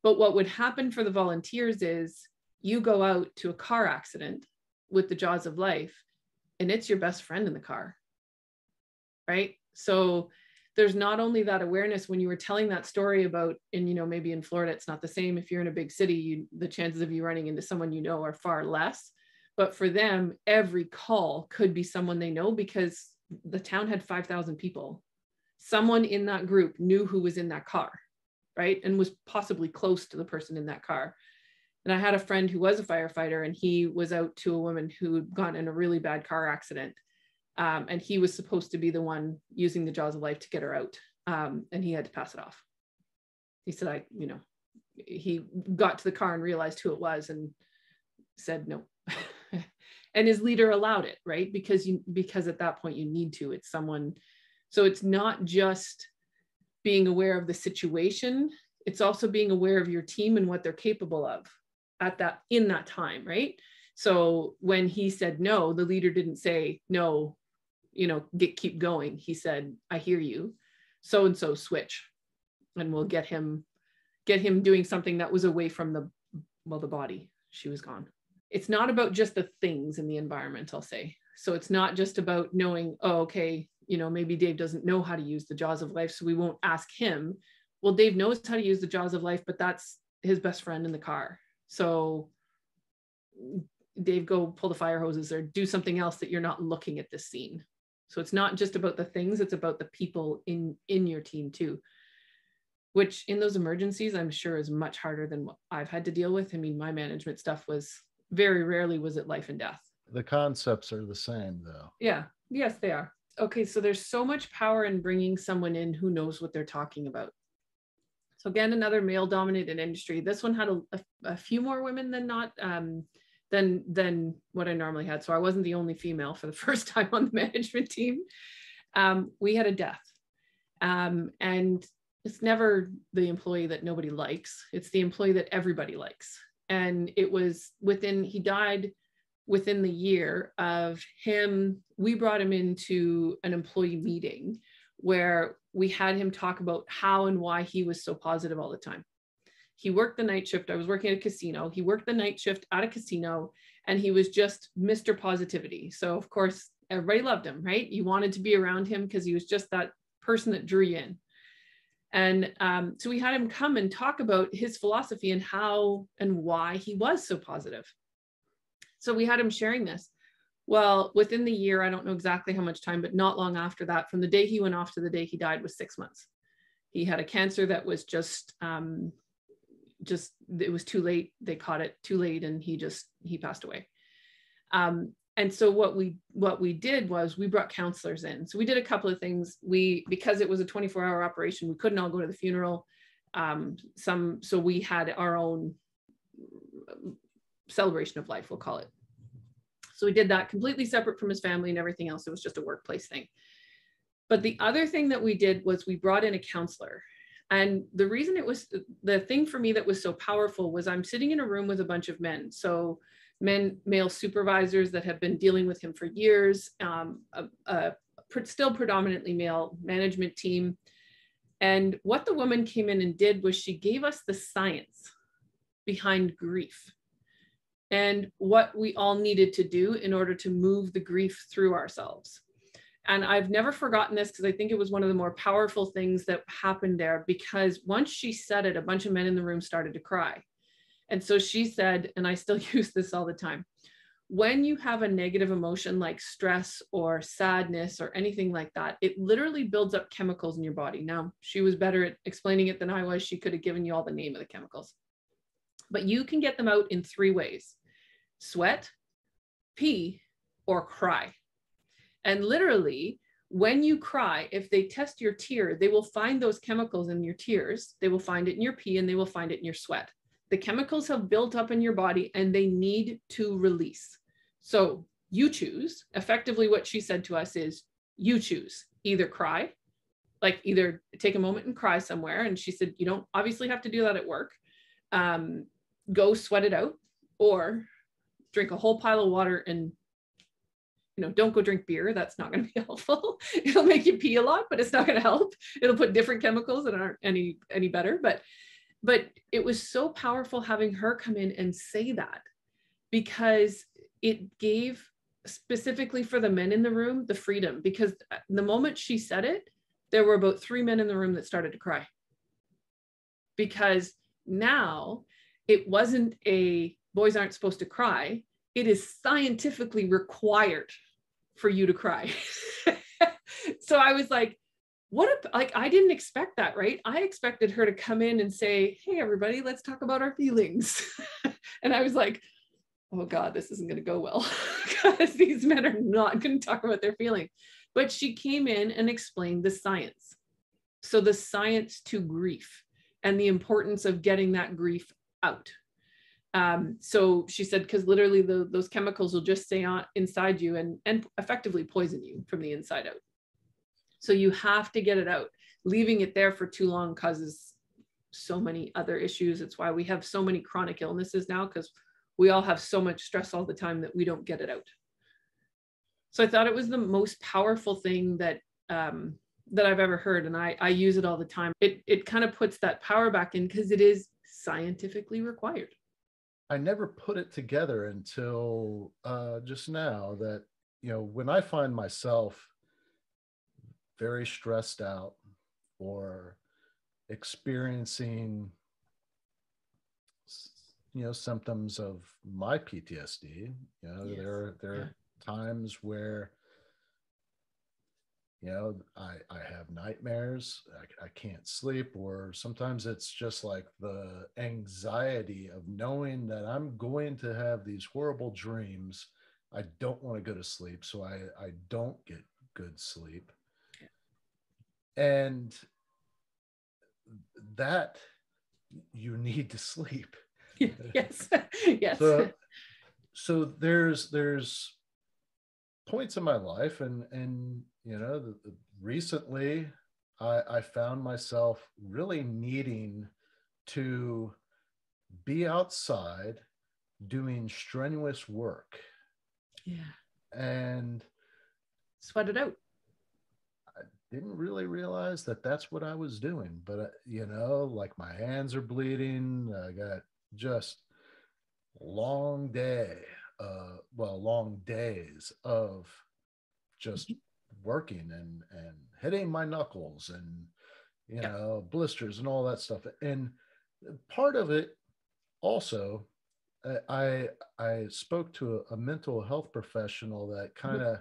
But what would happen for the volunteers is you go out to a car accident with the jaws of life and it's your best friend in the car, right? So there's not only that awareness when you were telling that story about, and you know, maybe in Florida, it's not the same. If you're in a big city, the chances of you running into someone you know are far less. But for them, every call could be someone they know, because the town had 5,000 people. Someone in that group knew who was in that car, right? And was possibly close to the person in that car. And I had a friend who was a firefighter, and he was out to a woman who had gotten in a really bad car accident. And he was supposed to be the one using the jaws of life to get her out. And he had to pass it off. He said, he got to the car and realized who it was and said no. And his leader allowed it, right? Because at that point you need to, it's someone. So it's not just being aware of the situation, it's also being aware of your team and what they're capable of in that time, right? So when he said no, the leader didn't say no, keep going. He said, I hear you, so-and-so switch, and we'll get him doing something that was away from the body. She was gone. It's not about just the things in the environment, I'll say. So it's not just about knowing, maybe Dave doesn't know how to use the jaws of life, so we won't ask him. Well, Dave knows how to use the jaws of life, but that's his best friend in the car. So Dave, go pull the fire hoses or do something else that you're not looking at this scene. So it's not just about the things, it's about the people in your team too, which in those emergencies, I'm sure is much harder than what I've had to deal with. I mean, my management stuff was very rarely was it life and death. The concepts are the same though. Yeah, yes, they are. Okay, so there's so much power in bringing someone in who knows what they're talking about. So again, another male-dominated industry. This one had a few more women than what I normally had. So I wasn't the only female for the first time on the management team. We had a death. And it's never the employee that nobody likes. It's the employee that everybody likes. And it was he died within the year of him. We brought him into an employee meeting where we had him talk about how and why he was so positive all the time. He worked the night shift. I was working at a casino. He worked the night shift at a casino, and he was just Mr. Positivity. So of course, everybody loved him, right? You wanted to be around him because he was just that person that drew you in. And so we had him come and talk about his philosophy and how and why he was so positive. So we had him sharing this. Well, within the year, I don't know exactly how much time, but not long after that, from the day he went off to the day he died was 6 months. He had a cancer that was just it was too late. They caught it too late, and he passed away. And so what we did was we brought counselors in. So we did a couple of things. Because it was a 24-hour operation, we couldn't all go to the funeral. So we had our own celebration of life, we'll call it. So we did that completely separate from his family and everything else. It was just a workplace thing. But the other thing that we did was we brought in a counselor. And the reason it was the thing for me that was so powerful was I'm sitting in a room with a bunch of men. So male supervisors that have been dealing with him for years, still predominantly male management team. And what the woman came in and did was she gave us the science behind grief. and what we all needed to do in order to move the grief through ourselves. And I've never forgotten this, because I think it was one of the more powerful things that happened there, because once she said it, a bunch of men in the room started to cry. And so she said, and I still use this all the time, when you have a negative emotion like stress or sadness or anything like that, it literally builds up chemicals in your body. Now, she was better at explaining it than I was. She could have given you all the name of the chemicals. But you can get them out in 3 ways: sweat, pee, or cry. And literally, when you cry, if they test your tear, they will find those chemicals in your tears. They will find it in your pee, and they will find it in your sweat. The chemicals have built up in your body and they need to release. So you choose. Effectively, what she said to us is, you choose. Either cry, like either take a moment and cry somewhere. And she said, you don't obviously have to do that at work. Go sweat it out, or drink a whole pile of water and, don't go drink beer. That's not going to be helpful. It'll make you pee a lot, but it's not going to help. It'll put different chemicals that aren't any better. But it was so powerful having her come in and say that, because it gave, specifically for the men in the room, the freedom. Because the moment she said it, there were about 3 men in the room that started to cry. Because now it wasn't a boys aren't supposed to cry. It is scientifically required for you to cry. So I was like, I didn't expect that, right? I expected her to come in and say, hey, everybody, let's talk about our feelings. And I was like, oh God, this isn't going to go well, because these men are not going to talk about their feelings. But she came in and explained the science. So the science to grief and the importance of getting that grief out. So she said, because literally those chemicals will just stay on inside you and effectively poison you from the inside out. So you have to get it out. Leaving it there for too long causes so many other issues. It's why we have so many chronic illnesses now, because we all have so much stress all the time that we don't get it out. So I thought it was the most powerful thing that I've ever heard. And I use it all the time. It kind of puts that power back in, because it is scientifically required. I never put it together until just now that, when I find myself very stressed out or experiencing, symptoms of my PTSD, Yes. there are times where, I have nightmares, I can't sleep, or sometimes it's just like the anxiety of knowing that I'm going to have these horrible dreams. I don't want to go to sleep, so I don't get good sleep. And that you need to sleep. Yes. Yes. So there's points in my life, and recently I found myself really needing to be outside doing strenuous work. Yeah. And Sweat it out. I didn't really realize that that's what I was doing, but like my hands are bleeding. I got just long days of just working and hitting my knuckles and blisters and all that stuff. And part of it also, I spoke to a mental health professional that kind of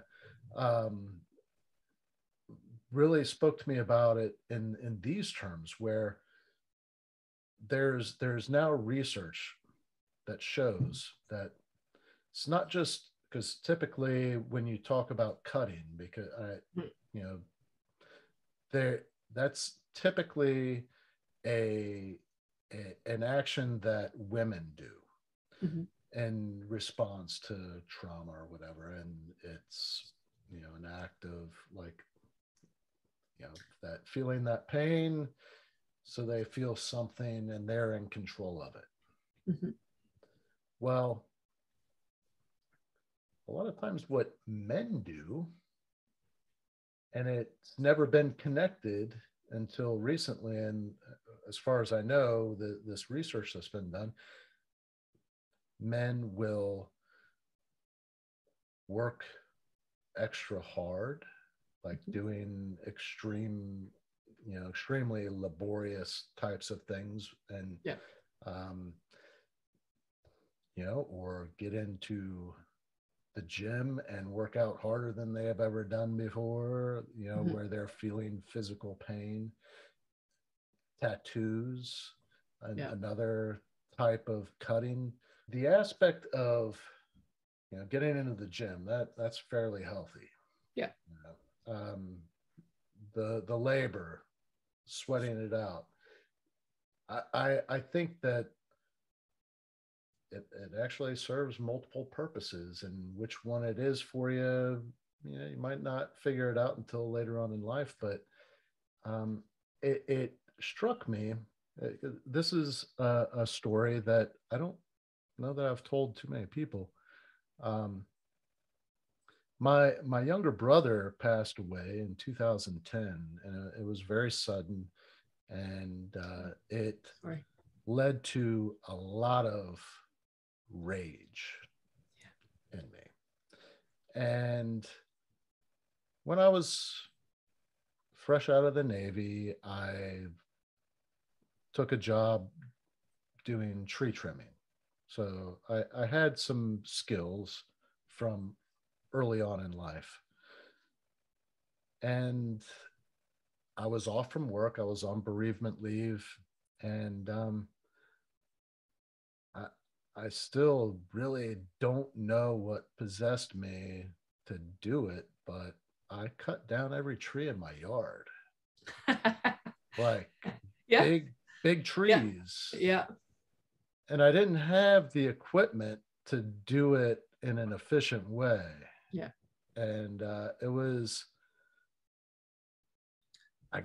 really spoke to me about it in these terms, where there's now research that shows that it's not just, because typically when you talk about cutting, because that's typically an action that women do in response to trauma or whatever, and it's an act of like that feeling that pain, so they feel something and they're in control of it. Well, a lot of times what men do, and it's never been connected until recently, and as far as I know, this research that's been done, men will work extra hard, like doing extremely laborious types of things, and Yeah. Or get into the gym and work out harder than they have ever done before, where they're feeling physical pain. Tattoos, another type of cutting. The aspect of getting into the gym, that's fairly healthy. Yeah. The labor, sweating it out. I think that it actually serves multiple purposes, and which one it is for you, you might not figure it out until later on in life. But it struck me. This is a story that I don't know that I've told too many people. My younger brother passed away in 2010, and it was very sudden, and it led to a lot of rage in me. And when I was fresh out of the Navy, I took a job doing tree trimming. So I had some skills from early on in life. And I was off from work. I was on bereavement leave. And I still really don't know what possessed me to do it, but I cut down every tree in my yard. Like big trees. Yeah. And I didn't have the equipment to do it in an efficient way. Yeah. And I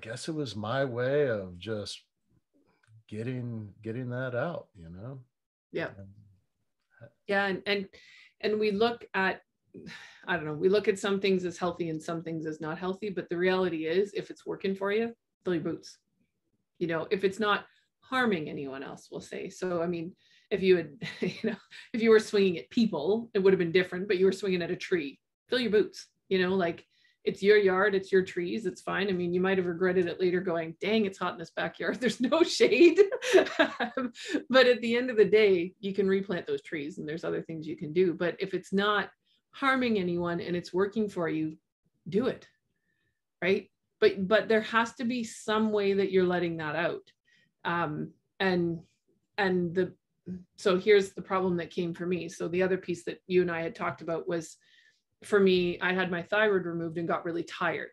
guess it was my way of just getting that out, Yeah. Yeah. And we look at, I don't know, we look at some things as healthy and some things as not healthy, but the reality is, if it's working for you, fill your boots. If it's not harming anyone else, we'll say. So, I mean, if you had, if you were swinging at people, it would have been different, but you were swinging at a tree, fill your boots, like it's your yard, it's your trees, it's fine. I mean, you might have regretted it later going, dang, it's hot in this backyard, there's no shade. But at the end of the day, you can replant those trees and there's other things you can do. But if it's not harming anyone and it's working for you, do it. Right. But there has to be some way that you're letting that out. So here's the problem that came for me. So the other piece that you and I had talked about was, for me, I had my thyroid removed and got really tired.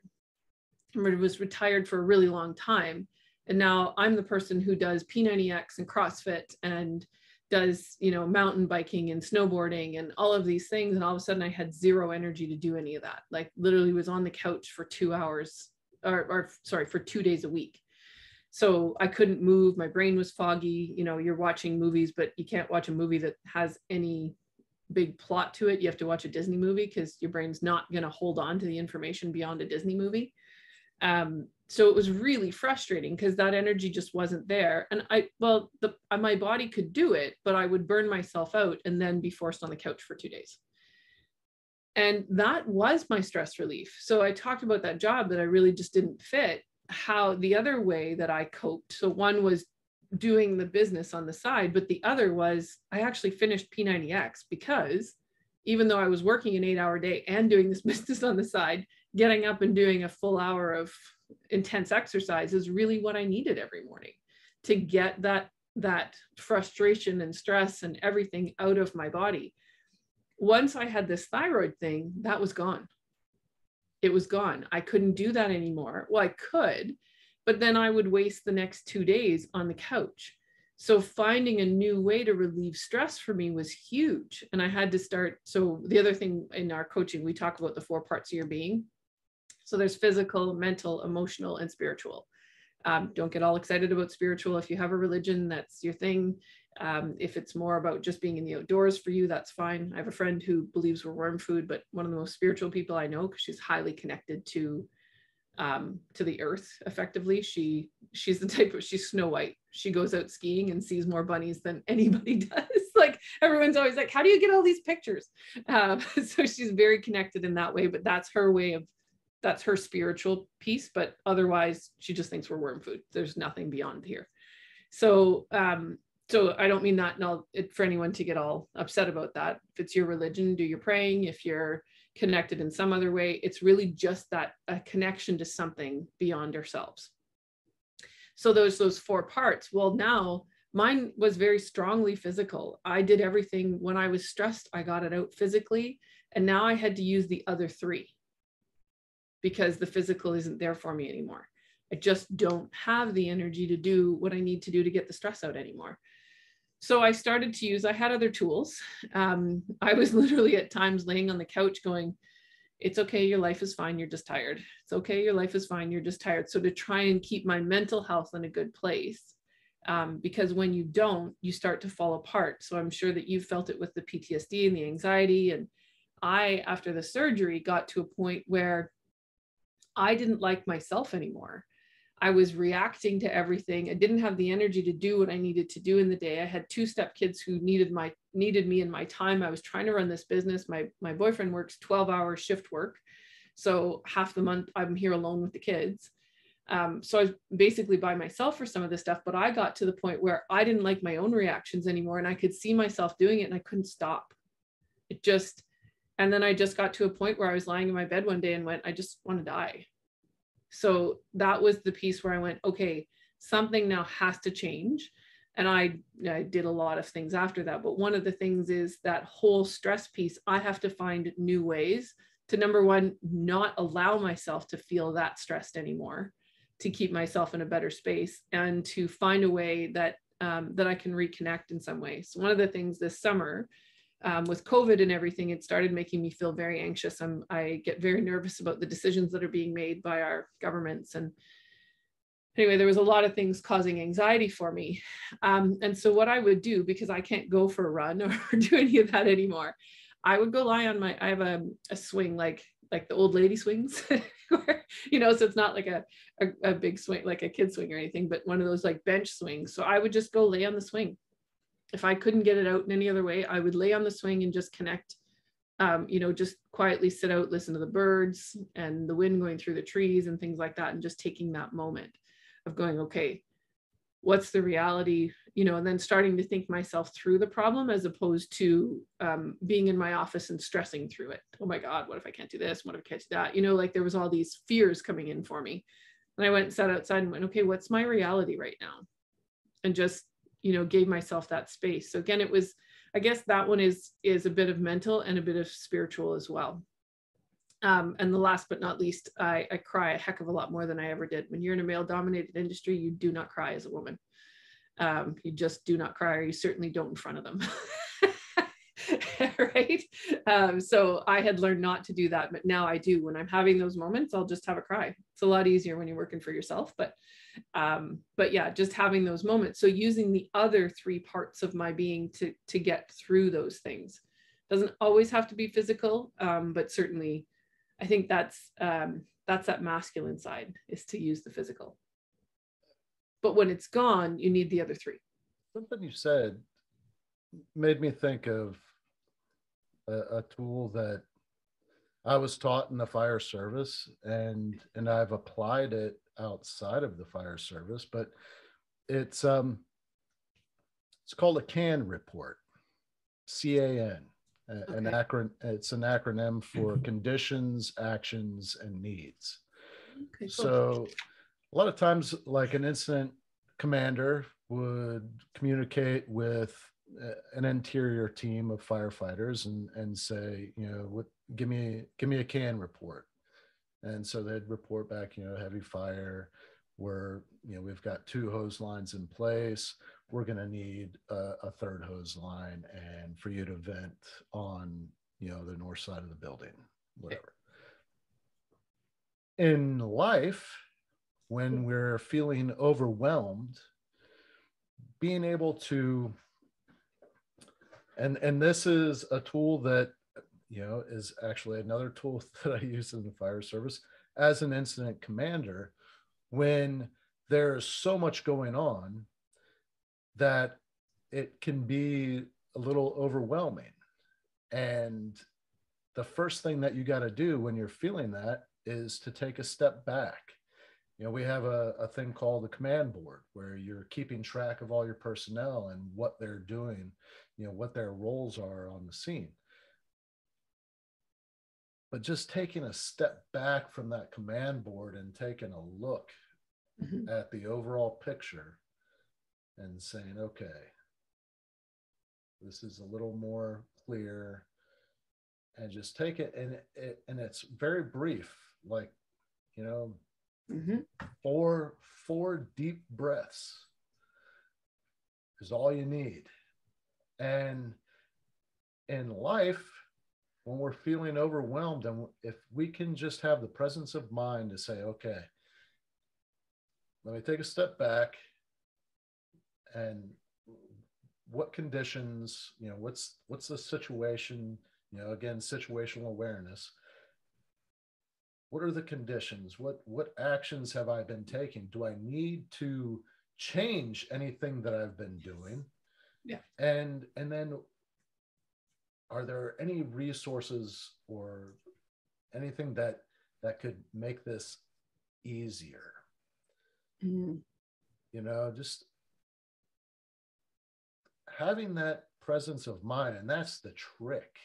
I was retired for a really long time. And now I'm the person who does P90X and CrossFit and does, mountain biking and snowboarding and all of these things. And all of a sudden I had zero energy to do any of that. Like literally was on the couch for 2 hours for 2 days a week. So I couldn't move. My brain was foggy. You're watching movies, but you can't watch a movie that has any big plot to it. You have to watch a Disney movie because your brain's not going to hold on to the information beyond a Disney movie. So it was really frustrating because that energy just wasn't there. And my body could do it, but I would burn myself out and then be forced on the couch for 2 days. And that was my stress relief. So I talked about that job that I really just didn't fit. How the other way that I coped. So one was doing the business on the side, but the other was I actually finished P90X because even though I was working an 8-hour day and doing this business on the side, getting up and doing a full hour of intense exercise is really what I needed every morning to get that frustration and stress and everything out of my body. Once I had this thyroid thing, that was gone. It was gone. I couldn't do that anymore. Well, I could, but then I would waste the next 2 days on the couch. So finding a new way to relieve stress for me was huge. And I had to start. So the other thing in our coaching, we talk about the 4 parts of your being. So there's physical, mental, emotional, and spiritual. Don't get all excited about spiritual. If you have a religion, that's your thing. If it's more about just being in the outdoors for you, that's fine. I have a friend who believes we're worm food, but one of the most spiritual people I know, because she's highly connected to the earth. Effectively, she's the type of, she's Snow White. she goes out skiing and sees more bunnies than anybody does. Like everyone's always like, how do you get all these pictures? So she's very connected in that way, but that's her way of, that's her spiritual piece. But otherwise she just thinks we're worm food. There's nothing beyond here. So, so I don't mean that for anyone to get all upset about that. If it's your religion, do your praying. If you're connected in some other way, it's really just that a connection to something beyond ourselves. So those 4 parts. Well, now mine was very strongly physical. I did everything when I was stressed, I got it out physically. And now I had to use the other 3 because the physical isn't there for me anymore. I just don't have the energy to do what I need to do to get the stress out anymore. So I started to use, I had other tools. I was literally at times laying on the couch going, it's okay, your life is fine, you're just tired. It's okay, your life is fine, you're just tired. So to try and keep my mental health in a good place, because when you don't, you start to fall apart. So I'm sure that you felt it with the PTSD and the anxiety. And I, after the surgery, got to a point where I didn't like myself anymore. I was reacting to everything. I didn't have the energy to do what I needed to do in the day. I had 2 stepkids who needed me and my time. I was trying to run this business. My boyfriend works 12-hour shift work. So half the month I'm here alone with the kids. So I was basically by myself for some of this stuff, but I got to the point where I didn't like my own reactions anymore. And I could see myself doing it and I couldn't stop. And then I just got to a point where I was lying in my bed one day and went, I just want to die. So that was the piece where I went, okay, something now has to change. And I did a lot of things after that. But one of the things is that whole stress piece. I have to find new ways to, number one, not allow myself to feel that stressed anymore, to keep myself in a better space, and to find a way that that I can reconnect in some way. So one of the things this summer, with COVID and everything, it started making me feel very anxious. I get very nervous about the decisions that are being made by our governments. And anyway, there was a lot of things causing anxiety for me. And so what I would do, because I can't go for a run or do any of that anymore, I would go lie on I have a swing, like the old lady swings, where, so it's not like a big swing, like a kid swing or anything, but one of those like bench swings. So I would just go lay on the swing. If I couldn't get it out in any other way, I would lay on the swing and just connect, just quietly sit out, listen to the birds and the wind going through the trees and things like that. And just taking that moment of going, okay, what's the reality, and then starting to think myself through the problem, as opposed to being in my office and stressing through it. Oh my God, what if I can't do this? What if I can't do that? Like there was all these fears coming in for me. And I went and sat outside and went, okay, what's my reality right now? And just gave myself that space. So again, it was, I guess that one is a bit of mental and a bit of spiritual as well. And the last but not least, I cry a heck of a lot more than I ever did. When you're in a male dominated industry, you do not cry as a woman. You just do not cry, or you certainly don't in front of them. Right? So I had learned not to do that, but now I do. When I'm having those moments, I'll just have a cry. It's a lot easier when you're working for yourself, but yeah, just having those moments. So using the other 3 parts of my being to get through those things. Doesn't always have to be physical, but certainly I think that's that masculine side, is to use the physical. But when it's gone, you need the other 3. Something you said made me think of a tool that I was taught in the fire service, and I've applied it outside of the fire service, but it's called a CAN report, CAN, an acronym. It's an acronym for conditions, actions, and needs. Okay, cool. So a lot of times, like an incident commander would communicate with an interior team of firefighters and say, give me a CAN report. And so they'd report back, heavy fire, we've got 2 hose lines in place. We're going to need a 3rd hose line, and for you to vent on, the north side of the building, whatever. In life, when we're feeling overwhelmed, being able to, and this is a tool that, is actually another tool that I use in the fire service as an incident commander. When there's so much going on, that it can be a little overwhelming. And the first thing that you got to do when you're feeling that is to take a step back. You know, we have a thing called the command board where you're keeping track of all your personnel and what they're doing, you know, what their roles are on the scene. But just taking a step back from that command board and taking a look at the overall picture and saying, okay, this is a little more clear, and just take it. And it's very brief, like, you know, four deep breaths is all you need. And in life, when we're feeling overwhelmed, and if we can just have the presence of mind to say, okay, let me take a step back, and what conditions, you know, what's the situation, you know, again, situational awareness. What are the conditions? What actions have I been taking? Do I need to change anything that I've been doing? Yeah. And then, are there any resources or anything that could make this easier? You know, just having that presence of mind. And that's the trick.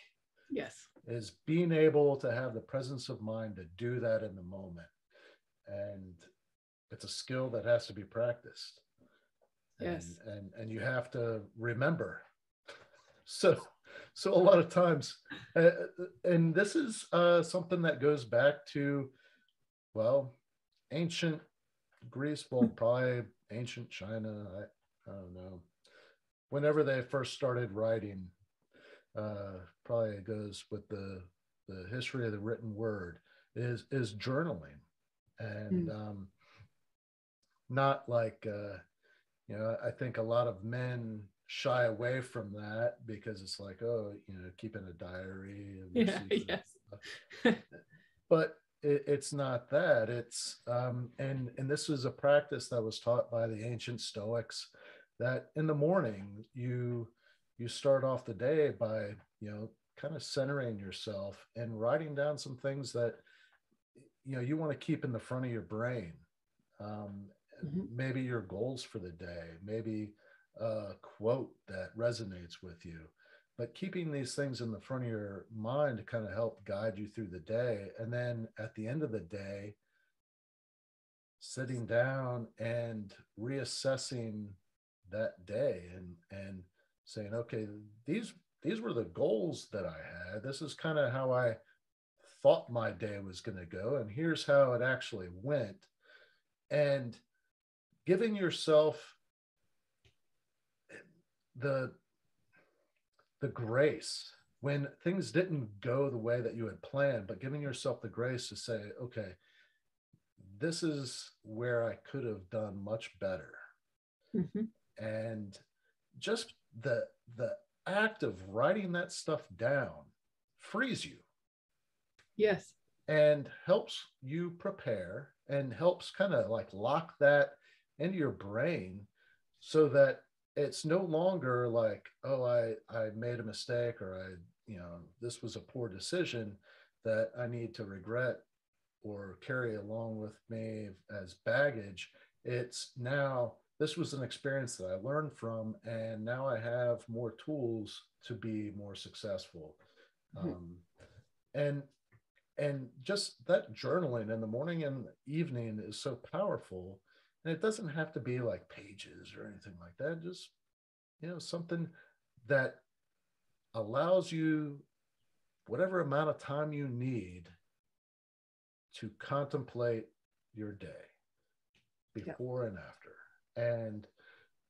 Yes. Is being able to have the presence of mind to do that in the moment. And it's a skill that has to be practiced. Yes. And you have to remember. So a lot of times, and this is something that goes back to, well, ancient Greece, well, probably ancient China, I don't know. Whenever they first started writing, probably it goes with the history of the written word, is journaling. And not like, you know, I think a lot of men shy away from that because it's like, oh, you know, keeping a diary. Yes. But it's not that. It's and this is a practice that was taught by the ancient Stoics, that in the morning you start off the day by, you know, kind of centering yourself and writing down some things that, you know, you want to keep in the front of your brain. Maybe your goals for the day, maybe a quote that resonates with you, but keeping these things in the front of your mind to kind of help guide you through the day. And then at the end of the day, sitting down and reassessing that day and saying, okay, these were the goals that I had. This is kind of how I thought my day was going to go, and here's how it actually went. And giving yourself the grace when things didn't go the way that you had planned, but giving yourself the grace to say, okay, this is where I could have done much better. And just the act of writing that stuff down frees you. Yes. And helps you prepare and helps kind of like lock that into your brain so that it's no longer like, oh, I made a mistake, or you know, this was a poor decision that I need to regret or carry along with me as baggage. It's now, this was an experience that I learned from, and now I have more tools to be more successful. And just that journaling in the morning and evening is so powerful. And it doesn't have to be like pages or anything like that. Just, you know, something that allows you whatever amount of time you need to contemplate your day before and after. And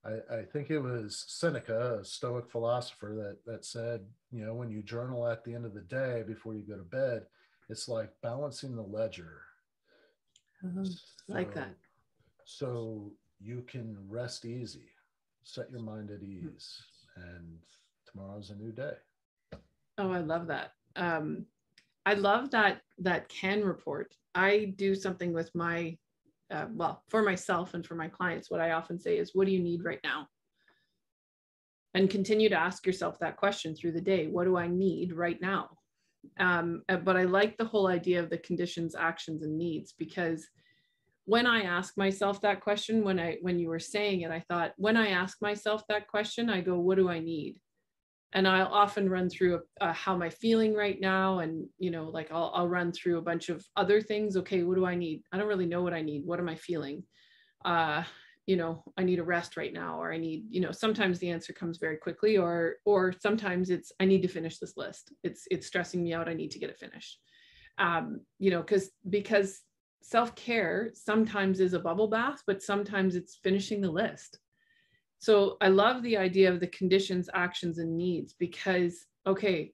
I think it was Seneca, a Stoic philosopher, that said, you know, when you journal at the end of the day before you go to bed, it's like balancing the ledger. Like that. So you can rest easy, set your mind at ease, and tomorrow's a new day. Oh, I love that. I love that can report. I do something with my, well, for myself and for my clients, what I often say is, what do you need right now? and continue to ask yourself that question through the day. What do I need right now? But I like the whole idea of the conditions, actions, and needs, because when I ask myself that question, when you were saying it, I thought, when I ask myself that question, I go, what do I need? And I'll often run through how am I feeling right now? And, like I'll run through a bunch of other things. Okay, what do I need? I don't really know what I need. What am I feeling? I need a rest right now, or I need, sometimes the answer comes very quickly, or sometimes it's, I need to finish this list. It's stressing me out. I need to get it finished. Because self-care sometimes is a bubble bath, but sometimes it's finishing the list. So I love the idea of the conditions, actions, and needs, because, okay,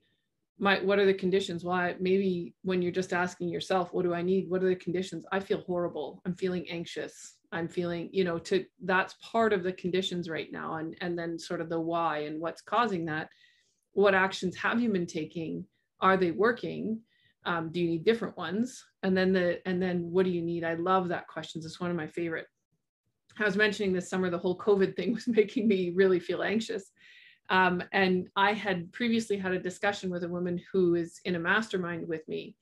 what are the conditions? Well, maybe when you're just asking yourself, what do I need? What are the conditions? I feel horrible. I'm feeling anxious. I'm feeling, that's part of the conditions right now. And then sort of the why and what's causing that. What actions have you been taking? Are they working? Do you need different ones? And then what do you need? I love that question. It's one of my favorite. I was mentioning this summer, the whole COVID thing was making me really feel anxious. And I had previously had a discussion with a woman who is in a mastermind with me.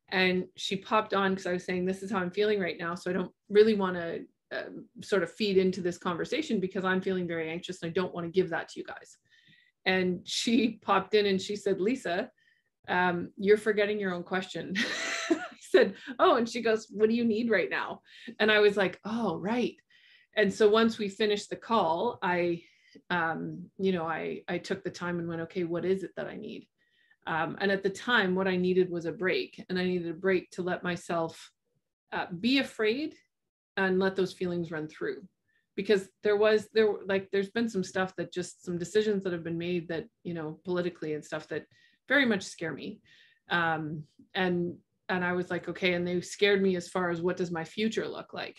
And she popped on because I was saying, this is how I'm feeling right now. So I don't really want to sort of feed into this conversation because I'm feeling very anxious and I don't want to give that to you guys. And she popped in and she said, Lisa, you're forgetting your own question. I said, oh, and she goes, what do you need right now? And I was like, oh, right. And so once we finished the call, I took the time and went, okay, what is it that I need? And at the time, what I needed was a break, and I needed a break to let myself be afraid and let those feelings run through. Because there's been some stuff that just some decisions that have been made that, politically and stuff that very much scare me. And I was like, okay, and they scared me as far as what does my future look like?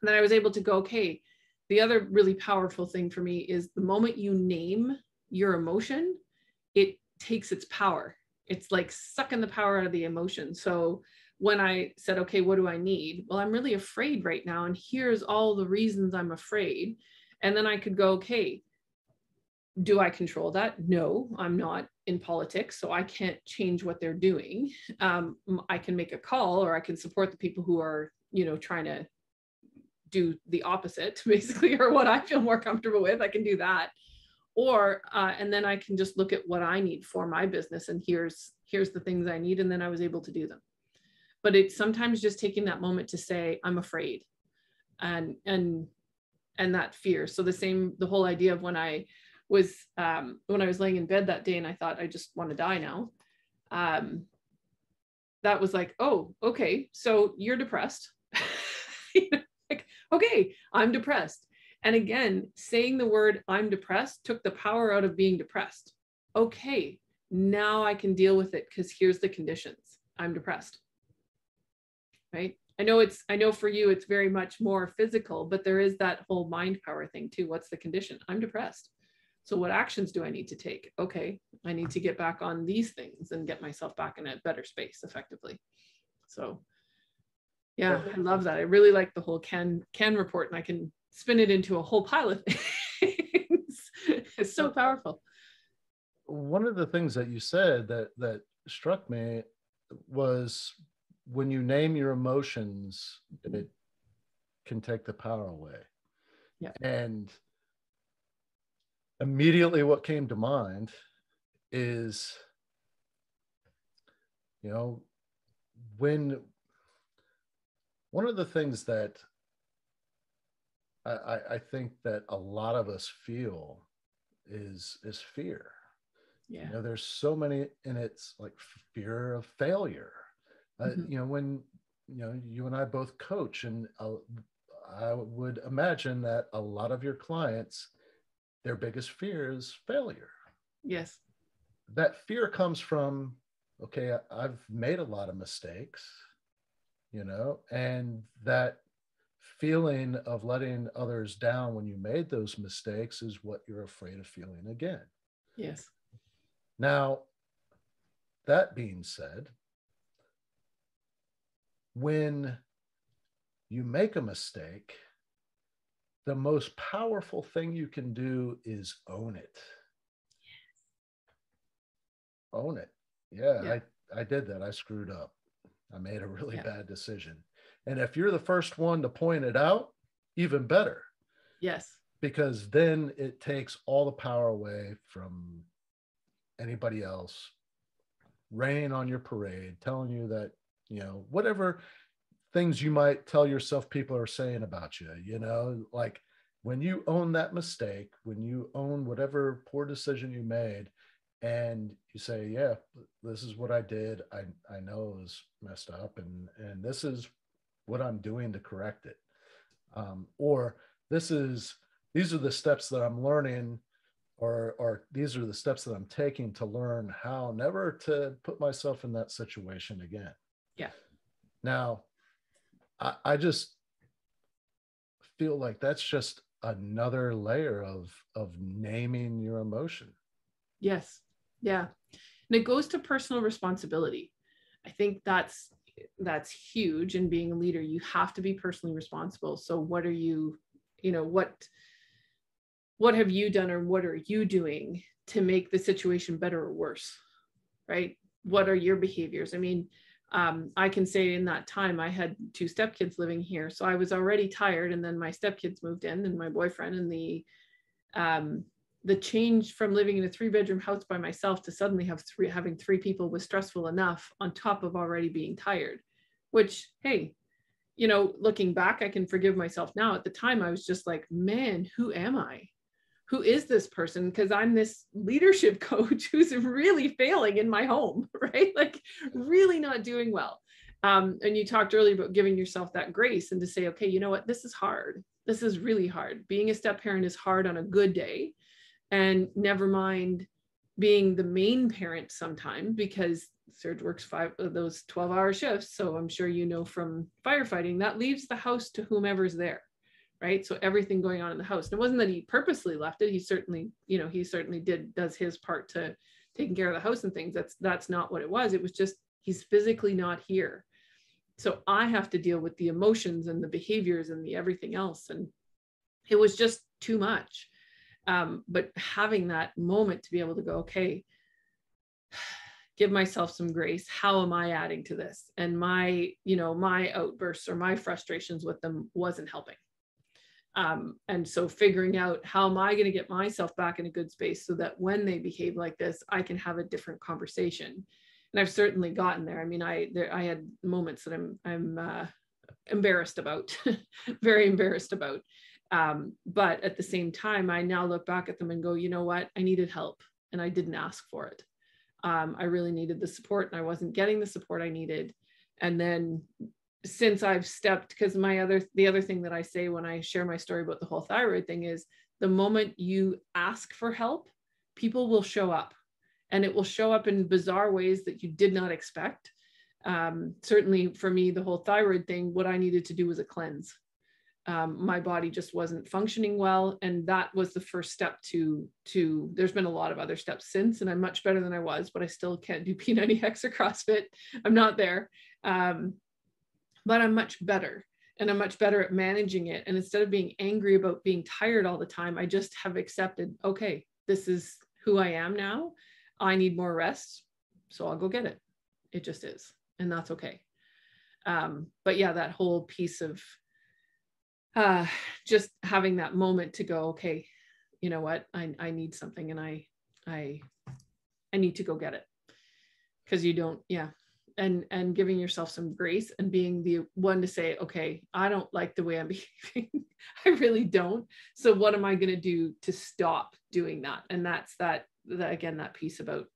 And then I was able to go, okay, the other really powerful thing for me is the moment you name your emotion, it takes its power. It's like sucking the power out of the emotion. So when I said, okay, what do I need? Well, I'm really afraid right now. And here's all the reasons I'm afraid. And then I could go, okay, do I control that? No, I'm not in politics, so I can't change what they're doing. I can make a call, or I can support the people who are, trying to do the opposite, basically, or what I feel more comfortable with. I can do that. Or, and then I can just look at what I need for my business. And here's the things I need. And then I was able to do them. But it's sometimes just taking that moment to say, I'm afraid, and that fear. So the whole idea of when I was laying in bed that day and I thought, I just want to die now. That was like, oh, okay, so you're depressed. Like, okay, I'm depressed. And again, saying the word I'm depressed took the power out of being depressed. Okay, now I can deal with it because here's the conditions. I'm depressed. Right? I know for you, it's very much more physical, but there is that whole mind power thing too. What's the condition? I'm depressed. So what actions do I need to take? Okay, I need to get back on these things and get myself back in a better space effectively. So yeah, I love that. I really like the whole can report, and I can spin it into a whole pile of things. It's so powerful. One of the things that you said that struck me was when you name your emotions, it can take the power away. Yeah. And immediately what came to mind is, when one of the things that I think that a lot of us feel is fear. Yeah. There's so many, and it's like fear of failure. When you and I both coach, and I would imagine that a lot of your clients, their biggest fear is failure. Yes. That fear comes from, okay, I've made a lot of mistakes, and that feeling of letting others down when you made those mistakes is what you're afraid of feeling again. Yes. Now, that being said, when you make a mistake, the most powerful thing you can do is own it. Own it. Yeah. I did that. I screwed up. I made a really bad decision. And if you're the first one to point it out, even better. Yes. Because then it takes all the power away from anybody else raining on your parade, telling you that, you know, whatever things you might tell yourself people are saying about you, you know, like when you own that mistake, when you own whatever poor decision you made, and you say, yeah, this is what I did. I know it was messed up, and this is what I'm doing to correct it. Or these are the steps that I'm learning, or these are the steps that I'm taking to learn how never to put myself in that situation again. Yeah. Now, I just feel like that's just another layer of naming your emotion. Yes. Yeah. And it goes to personal responsibility. I think that's huge in being a leader. You have to be personally responsible. So what are you, you know, what have you done, or what are you doing to make the situation better or worse? Right? What are your behaviors? I mean, I can say in that time I had 2 stepkids living here. So I was already tired, and then my stepkids moved in, and my boyfriend, and the change from living in a 3-bedroom house by myself to suddenly having 3 people was stressful enough, on top of already being tired, which, hey, you know, looking back, I can forgive myself now. At the time, I was just like, man, who am I? Who is this person? Because I'm this leadership coach who's really failing in my home, right? Like really not doing well. And you talked earlier about giving yourself that grace, and to say, okay, you know what, this is hard. This is really hard. Being a step parent is hard on a good day. And never mind being the main parent sometimes, because Serge works 5 of those 12-hour shifts. So I'm sure, you know, from firefighting, that leaves the house to whomever's there, right? So everything going on in the house. And it wasn't that he purposely left it. He certainly, you know, does his part to taking care of the house and things. That's not what it was. It was just, he's physically not here. So I have to deal with the emotions and the behaviors and the everything else. And it was just too much. But having that moment to be able to go, okay, give myself some grace. How am I adding to this? And my outbursts or my frustrations with them wasn't helping. And so figuring out, how am I going to get myself back in a good space so that when they behave like this, I can have a different conversation. And I've certainly gotten there. I mean, I had moments that I'm embarrassed about, very embarrassed about. But at the same time, I now look back at them and go, you know what, I needed help and I didn't ask for it. I really needed the support, and I wasn't getting the support I needed. And then since I've stepped, because the other thing that I say when I share my story about the whole thyroid thing is, the moment you ask for help, people will show up, and it will show up in bizarre ways that you did not expect. Certainly for me, the whole thyroid thing, what I needed to do was a cleanse. My body just wasn't functioning well. And that was the first step to there's been a lot of other steps since, and I'm much better than I was, but I still can't do P90X or CrossFit. I'm not there. But I'm much better, and I'm much better at managing it. And instead of being angry about being tired all the time, I just have accepted, okay, this is who I am now. I need more rest, so I'll go get it. It just is. And that's okay. But yeah, that whole piece of just having that moment to go, okay, you know what, I need something, and I need to go get it. Because you don't, yeah. And giving yourself some grace, and being the one to say, okay, I don't like the way I'm behaving. I really don't. So what am I going to do to stop doing that? And that's that again, that piece about,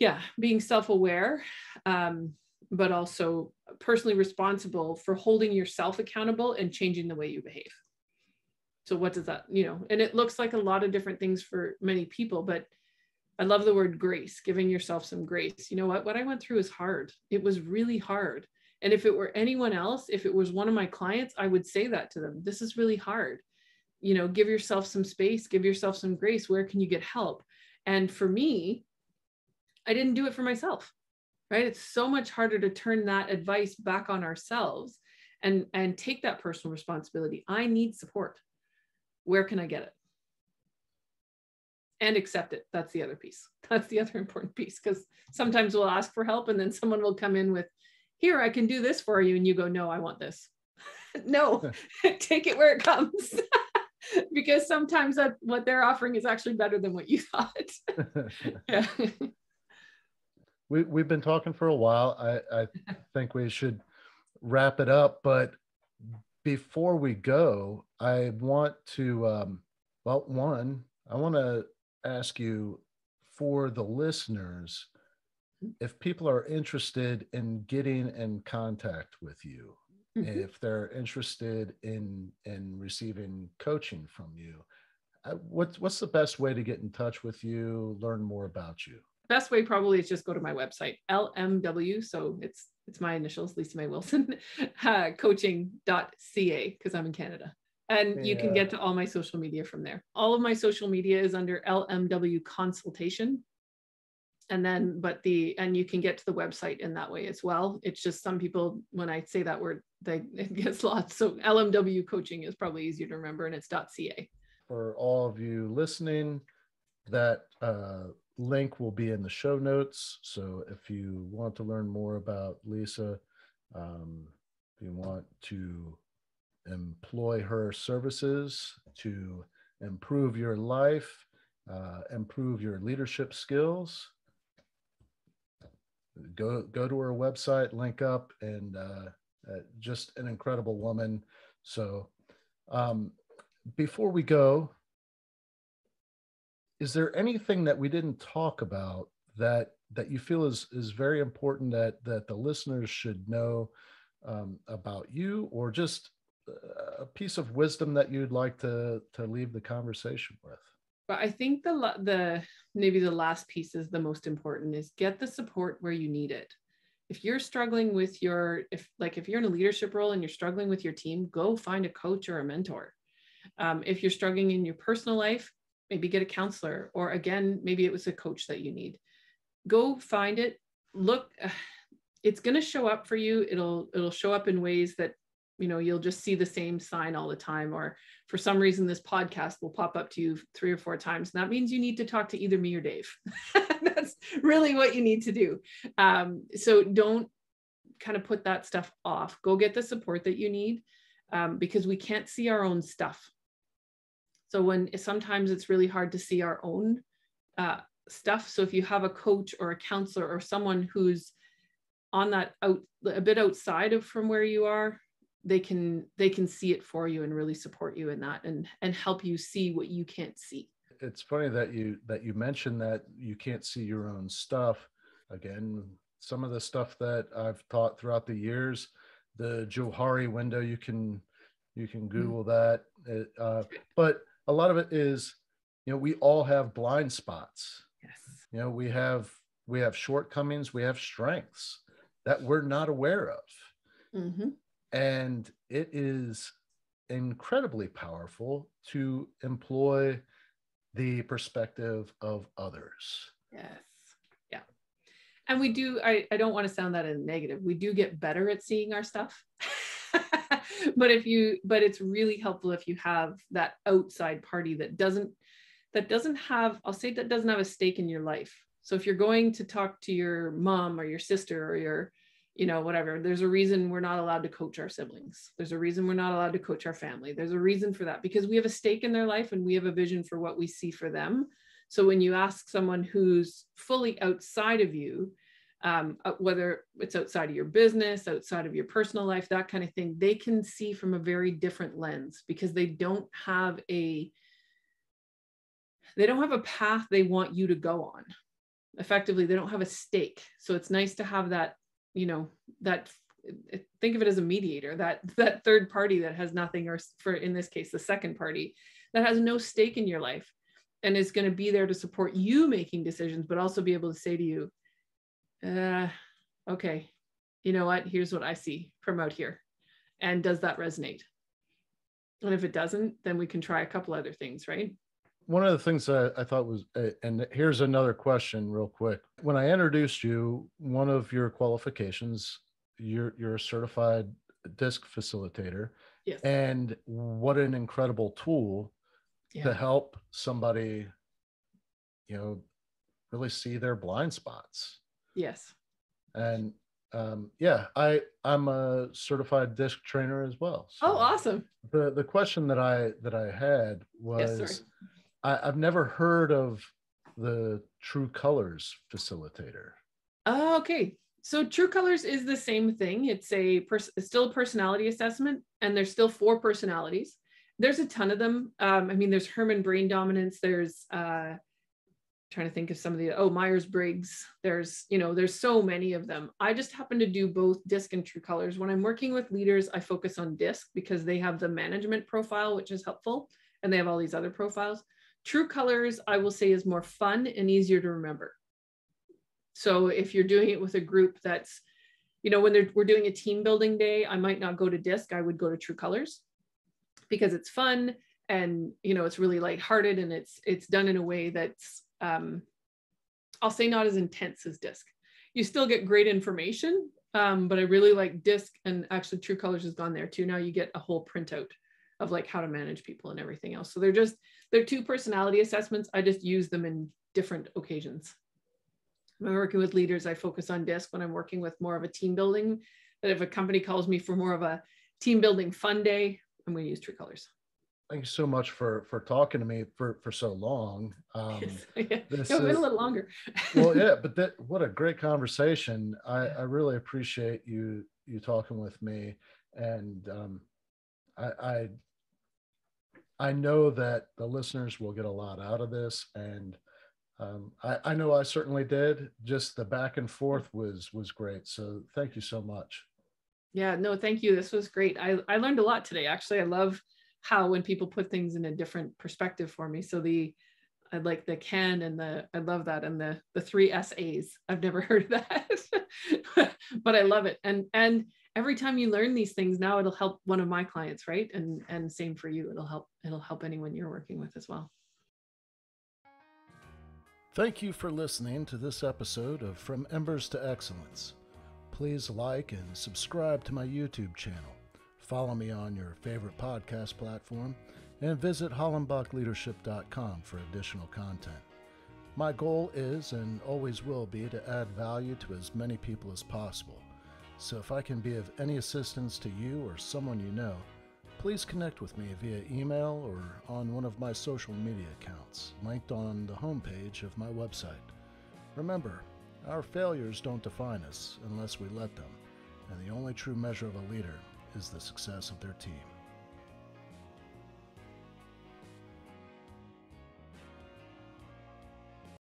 yeah, being self-aware, but also personally responsible for holding yourself accountable and changing the way you behave. So what does that, and it looks like a lot of different things for many people, but I love the word grace, giving yourself some grace. You know what I went through is hard. It was really hard. And if it were anyone else, if it was one of my clients, I would say that to them. This is really hard. Give yourself some space, give yourself some grace. Where can you get help? And for me, I didn't do it for myself, right? It's so much harder to turn that advice back on ourselves and take that personal responsibility. I need support. Where can I get it? And accept it. That's the other piece. That's the other important piece, because sometimes we'll ask for help and then someone will come in with, here, I can do this for you. And you go, no, I want this. No, take it where it comes. Because sometimes that what they're offering is actually better than what you thought. Yeah. We've been talking for a while. I think we should wrap it up. But before we go, I want to, I want to ask you, for the listeners, if people are interested in getting in contact with you, if they're interested in receiving coaching from you, what's the best way to get in touch with you, learn more about you? Best way probably is just go to my website, LMW. So it's my initials, Lisa May Wilson, coaching.ca, because I'm in Canada. And you can get to all my social media from there. All of my social media is under LMW consultation. And then, and you can get to the website in that way as well. It's just some people, when I say that word, it gets lost. So LMW coaching is probably easier to remember, and it's .ca. For all of you listening, that link will be in the show notes. So if you want to learn more about Lisa, if you want to employ her services to improve your life, improve your leadership skills, go to her website, link up, and just an incredible woman. So before we go, is there anything that we didn't talk about that you feel is very important that the listeners should know about you, or just a piece of wisdom that you'd like to leave the conversation with? But I think maybe the last piece is the most important, is get the support where you need it. If you're struggling with if you're in a leadership role and you're struggling with your team, go find a coach or a mentor. If you're struggling in your personal life, maybe get a counselor, or again, maybe it was a coach that you need. Go find it. Look, it's going to show up for you. It'll show up in ways that, you'll just see the same sign all the time, or for some reason, this podcast will pop up to you 3 or 4 times. And that means you need to talk to either me or Dave. That's really what you need to do. So don't kind of put that stuff off. Go get the support that you need, because we can't see our own stuff. So sometimes it's really hard to see our own stuff. So if you have a coach or a counselor or someone who's on that a bit outside of from where you are, they can see it for you and really support you in that, and help you see what you can't see. It's funny that you mentioned that you can't see your own stuff. Again, some of the stuff that I've taught throughout the years, the Johari window, you can Google that. But a lot of it is, we all have blind spots. Yes. We have shortcomings, we have strengths that we're not aware of. Mm-hmm. And it is incredibly powerful to employ the perspective of others. Yes. Yeah. And we do, I don't want to sound that in negative. We do get better at seeing our stuff. But it's really helpful if you have that outside party that doesn't have a stake in your life. So if you're going to talk to your mom or your sister or your, whatever, there's a reason we're not allowed to coach our siblings. There's a reason we're not allowed to coach our family. There's a reason for that, because we have a stake in their life and we have a vision for what we see for them. So when you ask someone who's fully outside of you, whether it's outside of your business, outside of your personal life, that kind of thing, they can see from a very different lens, because they don't have a path they want you to go on. Effectively, they don't have a stake. So it's nice to have that, that, think of it as a mediator, that third party that has nothing, or for, in this case, the second party that has no stake in your life and is going to be there to support you making decisions, but also be able to say to you, okay, you know what, here's what I see from out here. And does that resonate? And if it doesn't, then we can try a couple other things, right? One of the things that I thought was, and here's another question real quick. When I introduced you, one of your qualifications, you're a certified disc facilitator. Yes. And what an incredible tool to help somebody, really see their blind spots. Yes. And I'm a certified disc trainer as well. So oh, awesome. The question that I had was, I've never heard of the True Colors Facilitator. Okay. So True Colors is the same thing. It's still a personality assessment, and there's still 4 personalities. There's a ton of them. There's Herman Brain Dominance. There's trying to think of some of the Myers-Briggs. There's so many of them. I just happen to do both disc and True Colors. When I'm working with leaders, I focus on disc because they have the management profile, which is helpful, and they have all these other profiles. True Colors, I will say, is more fun and easier to remember. So if you're doing it with a group that's, when we're doing a team building day, I might not go to disc. I would go to True Colors because it's fun and, it's really lighthearted, and it's done in a way that's, I'll say, not as intense as disc. You still get great information, but I really like disc, and actually True Colors has gone there too. Now you get a whole printout of like how to manage people and everything else. So they're 2 personality assessments. I just use them in different occasions. When I'm working with leaders, I focus on disc. When I'm working with more of a team building, that if a company calls me for more of a team building fun day, I'm going to use True Colors. Thank you so much for talking to me for so long. It's been a little longer. Well, yeah, but what a great conversation. I really appreciate you talking with me, and I know that the listeners will get a lot out of this, and I know I certainly did. Just the back and forth was great. So thank you so much. Yeah, no, thank you. This was great. I learned a lot today. Actually, I love how when people put things in a different perspective for me. So I like the can and I love that. And the 3 SAs. I've never heard of that, but I love it. And every time you learn these things now, it'll help one of my clients, right? And same for you. It'll help anyone you're working with as well. Thank you for listening to this episode of From Embers to Excellence. Please like and subscribe to my YouTube channel. Follow me on your favorite podcast platform, and visit hollenbachleadership.com for additional content. My goal is and always will be to add value to as many people as possible. So if I can be of any assistance to you or someone you know, please connect with me via email or on one of my social media accounts, linked on the homepage of my website. Remember, our failures don't define us unless we let them, and the only true measure of a leader is the success of their team.